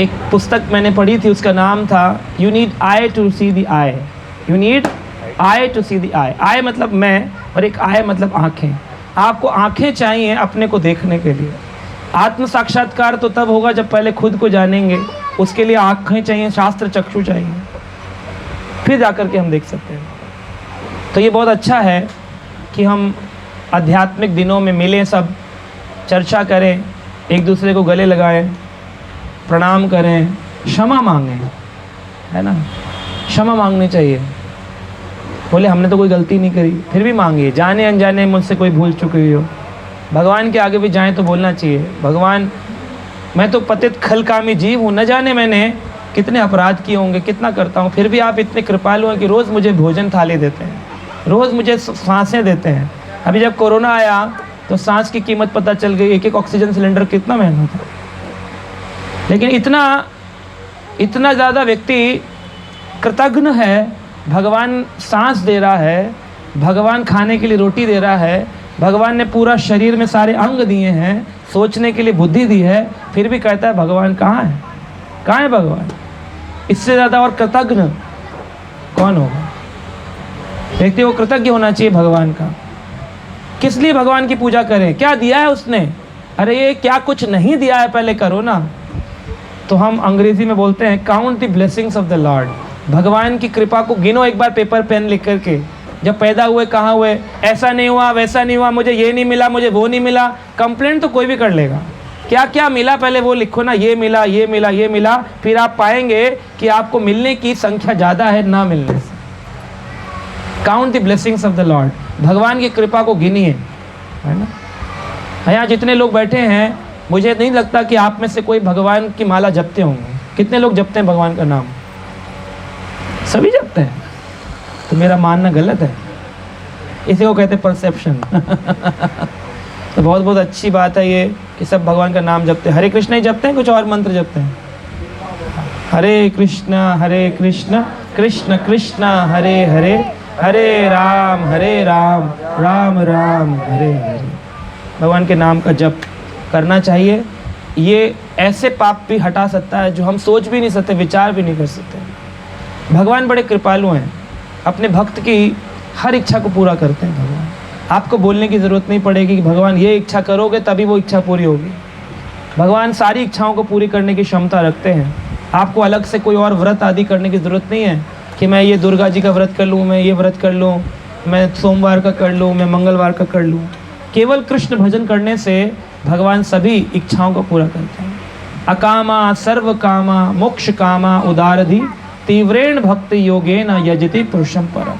एक पुस्तक मैंने पढ़ी थी, उसका नाम था you need I to see the I. You need I to see the I. I मतलब मैं, और एक आई मतलब आँखें। आपको आँखें चाहिए अपने को देखने के लिए। आत्म साक्षात्कार तो तब होगा जब पहले खुद को जानेंगे, उसके लिए आँखें चाहिए, शास्त्र चक्षु चाहिए, फिर जाकर के हम देख सकते हैं। तो ये बहुत अच्छा है कि हम आध्यात्मिक दिनों में मिलें, सब चर्चा करें, एक दूसरे को गले लगाएं, प्रणाम करें, क्षमा मांगें, है ना? क्षमा मांगनी चाहिए। बोले हमने तो कोई गलती नहीं करी, फिर भी मांगिए। जाने अनजाने मुझसे कोई भूल चुकी हुई हो, भगवान के आगे भी जाएं तो बोलना चाहिए, भगवान मैं तो पतित खलकामी जीव हूँ, न जाने मैंने कितने अपराध किए होंगे, कितना करता हूँ, फिर भी आप इतने कृपालु हैं कि रोज़ मुझे भोजन थाली देते हैं, रोज़ मुझे सांसें देते हैं। अभी जब कोरोना आया तो सांस की कीमत पता चल गई, एक ऑक्सीजन सिलेंडर कितना महंगा था। लेकिन इतना ज़्यादा व्यक्ति कृतज्ञ है, भगवान सांस दे रहा है, भगवान खाने के लिए रोटी दे रहा है, भगवान ने पूरा शरीर में सारे अंग दिए हैं, सोचने के लिए बुद्धि दी है, फिर भी कहता है भगवान कहाँ है? कहाँ है भगवान? इससे ज़्यादा और कृतज्ञ कौन होगा? व्यक्ति को कृतज्ञ होना चाहिए भगवान का। किस लिए भगवान की पूजा करें? क्या दिया है उसने? अरे ये क्या कुछ नहीं दिया है, पहले करो ना। तो हम अंग्रेजी में बोलते हैं count the blessings of the Lord. भगवान की कृपा को गिनो एक बार पेपर पेन लिख करके। जब पैदा हुए कहाँ हुए, ऐसा नहीं हुआ, वैसा नहीं हुआ, मुझे ये नहीं मिला, मुझे वो नहीं मिला। कंप्लेंट तो कोई भी कर लेगा, क्या क्या मिला पहले वो लिखो ना, ये मिला, ये मिला, ये मिला, फिर आप पाएंगे कि आपको मिलने की संख्या ज़्यादा है ना मिलने से। Count the blessings of the Lord, भगवान की कृपा को गिनिए, है ना? यहाँ जितने लोग बैठे हैं, मुझे नहीं लगता कि आप में से कोई भगवान की माला जपते होंगे। कितने लोग जपते हैं भगवान का नाम? सभी जपते हैं। तो मेरा मानना गलत है, इसी को कहते हैं परसेप्शन। तो बहुत बहुत अच्छी बात है ये कि सब भगवान का नाम जपते हैं। हरे कृष्ण ही जपते हैं, कुछ और मंत्र जपते हैं? हरे कृष्ण कृष्ण कृष्ण हरे हरे, हरे राम राम राम हरे हरे। भगवान के नाम का जप करना चाहिए। ये ऐसे पाप भी हटा सकता है जो हम सोच भी नहीं सकते, विचार भी नहीं कर सकते। भगवान बड़े कृपालु हैं, अपने भक्त की हर इच्छा को पूरा करते हैं। भगवान आपको बोलने की ज़रूरत नहीं पड़ेगी कि भगवान ये इच्छा करोगे तभी वो इच्छा पूरी होगी। भगवान सारी इच्छाओं को पूरी करने की क्षमता रखते हैं। आपको अलग से कोई और व्रत आदि करने की ज़रूरत नहीं है कि मैं ये दुर्गा जी का व्रत कर लूँ, मैं ये व्रत कर लूँ, मैं सोमवार का कर लूँ, मैं मंगलवार का कर लूँ। केवल कृष्ण भजन करने से भगवान सभी इच्छाओं को पूरा करते हैं। अकामा सर्व कामा मोक्ष कामा उदारधि, तीव्रेण भक्ति योगेन यजति पुरुषम परम।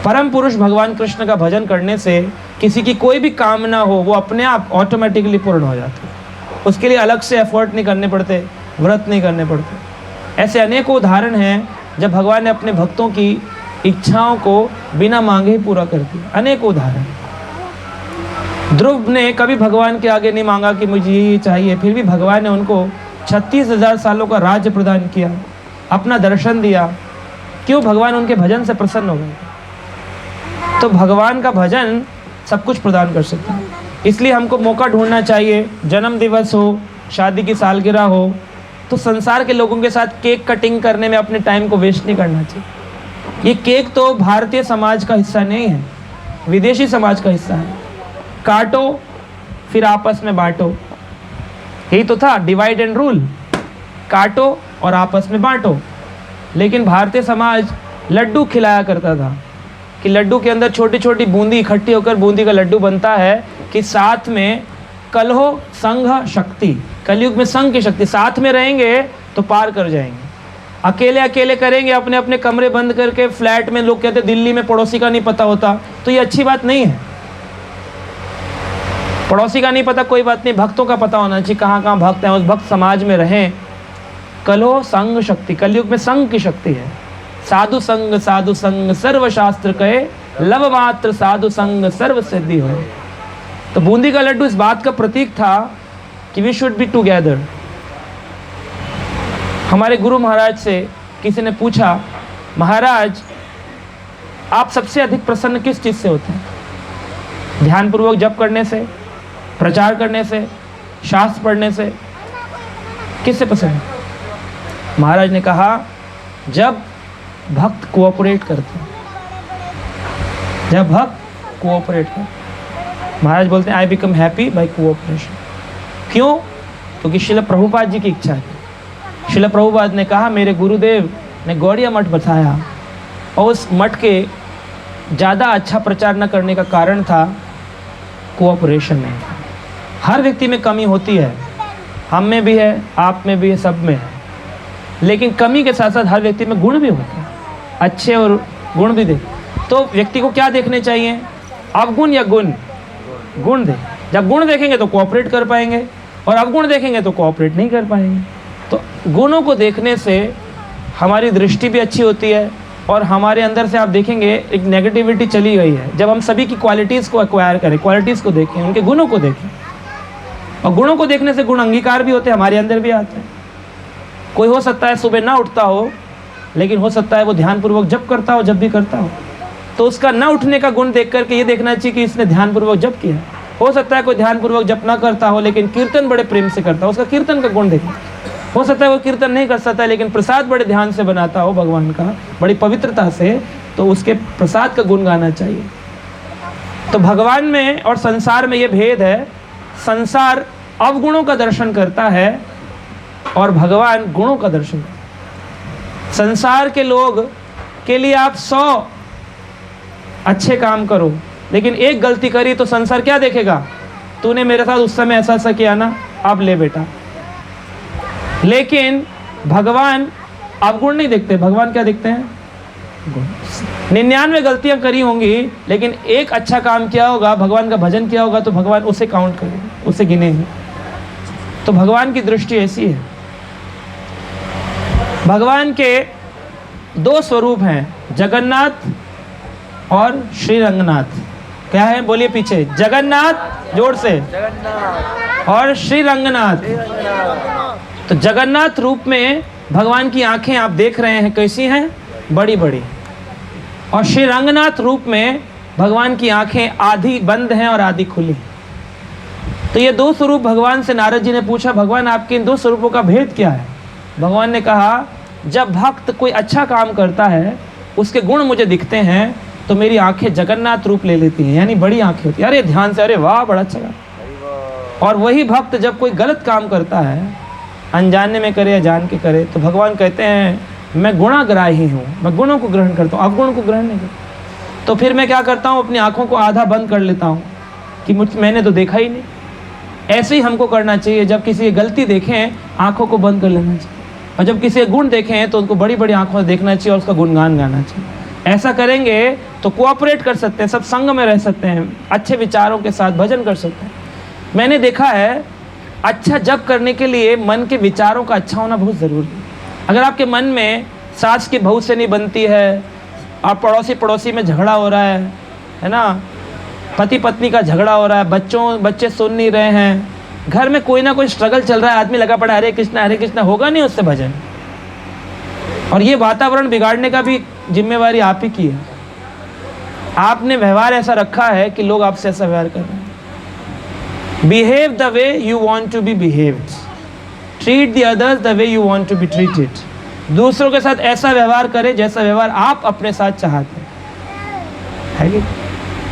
परम पुरुष भगवान कृष्ण का भजन करने से किसी की कोई भी कामना हो वो अपने आप ऑटोमेटिकली पूर्ण हो जाती है। उसके लिए अलग से एफर्ट नहीं करने पड़ते, व्रत नहीं करने पड़ते। ऐसे अनेकों उदाहरण हैं जब भगवान ने अपने भक्तों की इच्छाओं को बिना मांगे ही पूरा कर दिया। अनेकों उदाहरण। ध्रुव ने कभी भगवान के आगे नहीं मांगा कि मुझे ये चाहिए, फिर भी भगवान ने उनको 36,000 सालों का राज्य प्रदान किया, अपना दर्शन दिया। क्यों? भगवान उनके भजन से प्रसन्न हो गए। तो भगवान का भजन सब कुछ प्रदान कर सकता है। इसलिए हमको मौका ढूंढना चाहिए। जन्म दिवस हो, शादी की सालगिरह हो, तो संसार के लोगों के साथ केक कटिंग करने में अपने टाइम को वेस्ट नहीं करना चाहिए। ये केक तो भारतीय समाज का हिस्सा नहीं है, विदेशी समाज का हिस्सा है। काटो फिर आपस में बांटो, यही तो था डिवाइड एंड रूल। काटो और आपस में बांटो। लेकिन भारतीय समाज लड्डू खिलाया करता था कि लड्डू के अंदर छोटी छोटी बूंदी इकट्ठी होकर बूंदी का लड्डू बनता है कि साथ में कलहो संघ शक्ति, कलयुग में संघ की शक्ति, साथ में रहेंगे तो पार कर जाएंगे। अकेले अकेले करेंगे अपने अपने कमरे बंद करके फ्लैट में, लोग कहते दिल्ली में पड़ोसी का नहीं पता होता, तो ये अच्छी बात नहीं है। पड़ोसी का नहीं पता कोई बात नहीं, भक्तों का पता होना चाहिए कहाँ कहाँ भक्त हैं, उस भक्त समाज में रहें। कलो संग शक्ति, कलयुग में संग की शक्ति है। साधु संग सर्व शास्त्र कहे, लव मात्र साधु संग सर्व सिद्धि हो। तो बूंदी का लड्डू इस बात का प्रतीक था कि वी शुड बी टुगेदर। हमारे गुरु महाराज से किसी ने पूछा, महाराज आप सबसे अधिक प्रसन्न किस चीज़ से होते हैं? ध्यानपूर्वक जप करने से, प्रचार करने से, शास्त्र पढ़ने से, किससे पसंद है? महाराज ने कहा, जब भक्त कोऑपरेट करते हैं, जब भक्त कोऑपरेट करते। महाराज बोलते हैं I become happy by cooperation. क्यों? क्योंकि शिला प्रभुपाद जी की इच्छा है। शिला प्रभुपाद ने कहा, मेरे गुरुदेव ने गौड़िया मठ बसाया और उस मठ के ज़्यादा अच्छा प्रचार न करने का कारण था कोऑपरेशन नहीं। हर व्यक्ति में कमी होती है, हम में भी है, आप में भी है, सब में है, लेकिन कमी के साथ साथ हर व्यक्ति में गुण भी होते हैं, अच्छे और गुण भी देख। तो व्यक्ति को क्या देखने चाहिए, अवगुण या गुण? गुण देख। जब गुण देखेंगे तो कोऑपरेट कर पाएंगे, और अवगुण देखेंगे तो कोऑपरेट नहीं कर पाएंगे। तो गुणों को देखने से हमारी दृष्टि भी अच्छी होती है, और हमारे अंदर से आप देखेंगे एक नेगेटिविटी चली गई है। जब हम सभी की क्वालिटीज़ को एक्वायर करें, क्वालिटीज़ को देखें, उनके गुणों को देखें, और गुणों को देखने से गुण अंगीकार भी होते हैं, हमारे अंदर भी आते हैं। कोई हो सकता है सुबह ना उठता हो, लेकिन हो सकता है वो ध्यानपूर्वक जप करता हो, जब भी करता हो, तो उसका ना उठने का गुण देख करके ये देखना चाहिए कि इसने ध्यानपूर्वक जप किया। हो सकता है कोई ध्यानपूर्वक जप ना करता हो, लेकिन कीर्तन बड़े प्रेम से करता हो, उसका कीर्तन का गुण देखना। हो सकता है वो कीर्तन नहीं कर सकता, लेकिन प्रसाद बड़े ध्यान से बनाता हो भगवान का, बड़ी पवित्रता से, तो उसके प्रसाद का गुण गाना चाहिए। तो भगवान में और संसार में ये भेद है, संसार अवगुणों का दर्शन करता है और भगवान गुणों का दर्शन करता है। संसार के लोग के लिए आप 100 अच्छे काम करो, लेकिन एक गलती करी तो संसार क्या देखेगा, तूने मेरे साथ उस समय ऐसा ऐसा किया ना, अब ले बेटा। लेकिन भगवान अवगुण नहीं देखते, भगवान क्या देखते हैं, गुण। 99 गलतियां करी होंगी, लेकिन एक अच्छा काम किया होगा, भगवान का भजन किया होगा, तो भगवान उसे काउंट करेंगे, उसे गिनेंगे। तो भगवान की दृष्टि ऐसी है। भगवान के 2 स्वरूप हैं, जगन्नाथ और श्री रंगनाथ। क्या है, बोलिए पीछे, जगन्नाथ जोर से, जगन्नाथ और श्री रंगनाथ। तो जगन्नाथ रूप में भगवान की आंखें आप देख रहे हैं कैसी हैं, बड़ी बड़ी, और श्री रंगनाथ रूप में भगवान की आंखें आधी बंद हैं और आधी खुली। तो ये 2 स्वरूप भगवान से नारद जी ने पूछा, भगवान आपके इन 2 स्वरूपों का भेद क्या है? भगवान ने कहा, जब भक्त कोई अच्छा काम करता है, उसके गुण मुझे दिखते हैं, तो मेरी आंखें जगन्नाथ रूप ले लेती हैं, यानी बड़ी आंखें होती हैं, अरे ध्यान से, अरे वाह बड़ा अच्छा काम। और वही भक्त जब कोई गलत काम करता है, अनजाने में करे या जान के करे, तो भगवान कहते हैं मैं गुणाग्राही हूँ, मैं गुणों को ग्रहण करता हूँ, अवगुण को ग्रहण नहीं करता। तो फिर मैं क्या करता हूँ, अपनी आंखों को आधा बंद कर लेता हूँ कि मैंने तो देखा ही नहीं। ऐसे ही हमको करना चाहिए, जब किसी की गलती देखें आंखों को बंद कर लेना चाहिए, और जब किसी गुण देखें तो उनको बड़ी बड़ी आंखों से देखना चाहिए और उसका गुणगान गाना चाहिए। ऐसा करेंगे तो कोऑपरेट कर सकते हैं, सब संग में रह सकते हैं, अच्छे विचारों के साथ भजन कर सकते हैं। मैंने देखा है, अच्छा जप करने के लिए मन के विचारों का अच्छा होना बहुत ज़रूरी है। अगर आपके मन में सास की बहू से नहीं बनती है, और पड़ोसी में झगड़ा हो रहा है ना, पति पत्नी का झगड़ा हो रहा है, बच्चे सुन नहीं रहे हैं, घर में कोई ना कोई स्ट्रगल चल रहा है, आदमी लगा पड़ा हरे कृष्णा, होगा नहीं उससे भजन। और ये वातावरण बिगाड़ने का भी जिम्मेवारी आप ही की है। आपने व्यवहार ऐसा रखा है कि लोग आपसे ऐसा व्यवहार कर रहे हैं। Behave the way you want to be behaved, treat the others the way you want to be treated. दूसरों के साथ ऐसा व्यवहार करें जैसा व्यवहार आप अपने साथ चाहते हैं। है?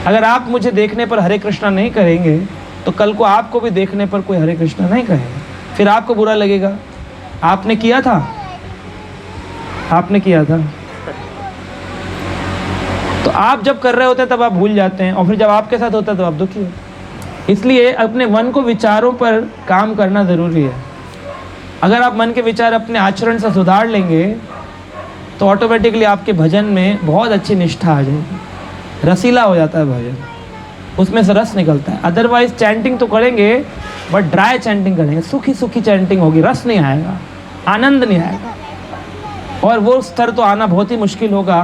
अगर आप मुझे देखने पर हरे कृष्णा नहीं करेंगे, तो कल को आपको भी देखने पर कोई हरे कृष्णा नहीं कहेगा, फिर आपको बुरा लगेगा। आपने किया था, आपने किया था। तो आप जब कर रहे होते हैं तब आप भूल जाते हैं, और फिर जब आपके साथ होता है तो आप दुखी होते हैं। इसलिए अपने मन को विचारों पर काम करना ज़रूरी है। अगर आप मन के विचार अपने आचरण से सुधार लेंगे तो ऑटोमेटिकली आपके भजन में बहुत अच्छी निष्ठा आ जाएगी, रसीला हो जाता है भजन, उसमें से रस निकलता है। अदरवाइज चैंटिंग तो करेंगे बट ड्राई चैंटिंग करेंगे, सूखी सूखी चैंटिंग होगी, रस नहीं आएगा, आनंद नहीं आएगा। और वो स्तर तो आना बहुत ही मुश्किल होगा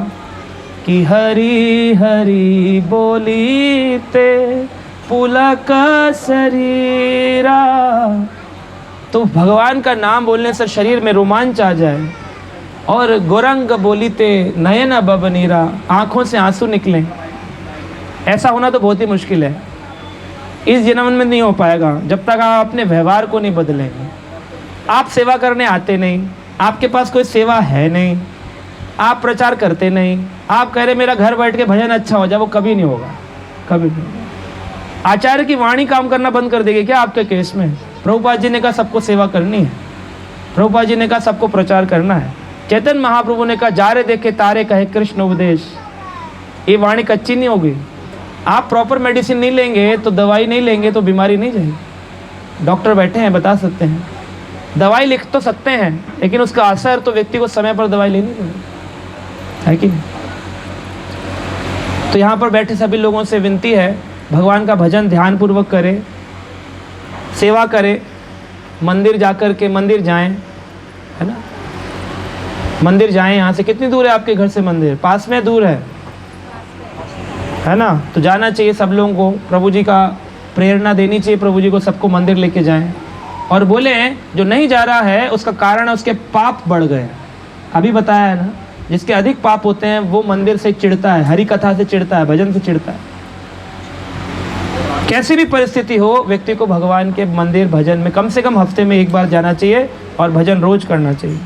कि हरी हरी बोली ते पुलक शरीरा, तो भगवान का नाम बोलने से शरीर में रोमांच आ जाए, और गोरंग बोलीते नयन बबनीरा, आँखों से आंसू निकलें, ऐसा होना तो बहुत ही मुश्किल है। इस जन्म में नहीं हो पाएगा जब तक आप अपने व्यवहार को नहीं बदलेंगे। आप सेवा करने आते नहीं, आपके पास कोई सेवा है नहीं, आप प्रचार करते नहीं, आप कह रहे मेरा घर बैठ के भजन अच्छा हो जाए, वो कभी नहीं होगा, कभी नहीं। आचार्य की वाणी काम करना बंद कर देगी क्या आपके केस में? प्रभुपाद जी ने कहा सबको सेवा करनी है, प्रभुपाद जी ने कहा सबको प्रचार करना है, चैतन्य महाप्रभु ने कहा जा रे देखे तारे कहे कृष्ण उपदेश। ये वाणी कच्ची नहीं होगी। आप प्रॉपर मेडिसिन नहीं लेंगे तो, दवाई नहीं लेंगे तो बीमारी नहीं जाएगी। डॉक्टर बैठे हैं, बता सकते हैं, दवाई लिख तो सकते हैं लेकिन उसका असर तो व्यक्ति को समय पर दवाई लेनी पड़ेगी, है कि नहीं? तो यहाँ पर बैठे सभी लोगों से विनती है, भगवान का भजन ध्यानपूर्वक करें, सेवा करें, मंदिर जाकर के, मंदिर जाएं, है ना, मंदिर जाएं। यहाँ से कितनी दूर है आपके घर से मंदिर? पास में, दूर है ना? तो जाना चाहिए सब लोगों को, प्रभु जी का प्रेरणा देनी चाहिए प्रभु जी को, सबको मंदिर लेके जाएं और बोले जो नहीं जा रहा है उसका कारण है उसके पाप बढ़ गए। अभी बताया है ना, जिसके अधिक पाप होते हैं वो मंदिर से चिढ़ता है, हरि कथा से चिढ़ता है, भजन से चिढ़ता है। कैसी भी परिस्थिति हो, व्यक्ति को भगवान के मंदिर भजन में कम से कम हफ्ते में एक बार जाना चाहिए और भजन रोज करना चाहिए।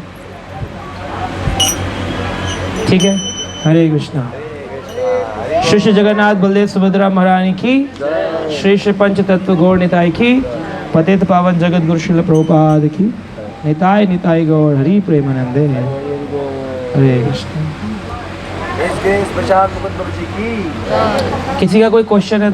ठीक है, हरे कृष्णा। श्री श्री जगन्नाथ बलदेव सुभद्रा महारानी की, श्री श्री पंच तत्व गौर निताय की, पतित पावन जगत गुरु श्रील प्रभुपाद की, निताय निताय गौर हरि प्रेमानंदे। हरे कृष्ण। प्रशांत मुकुंद प्रभु जी की। किसी का कोई क्वेश्चन है?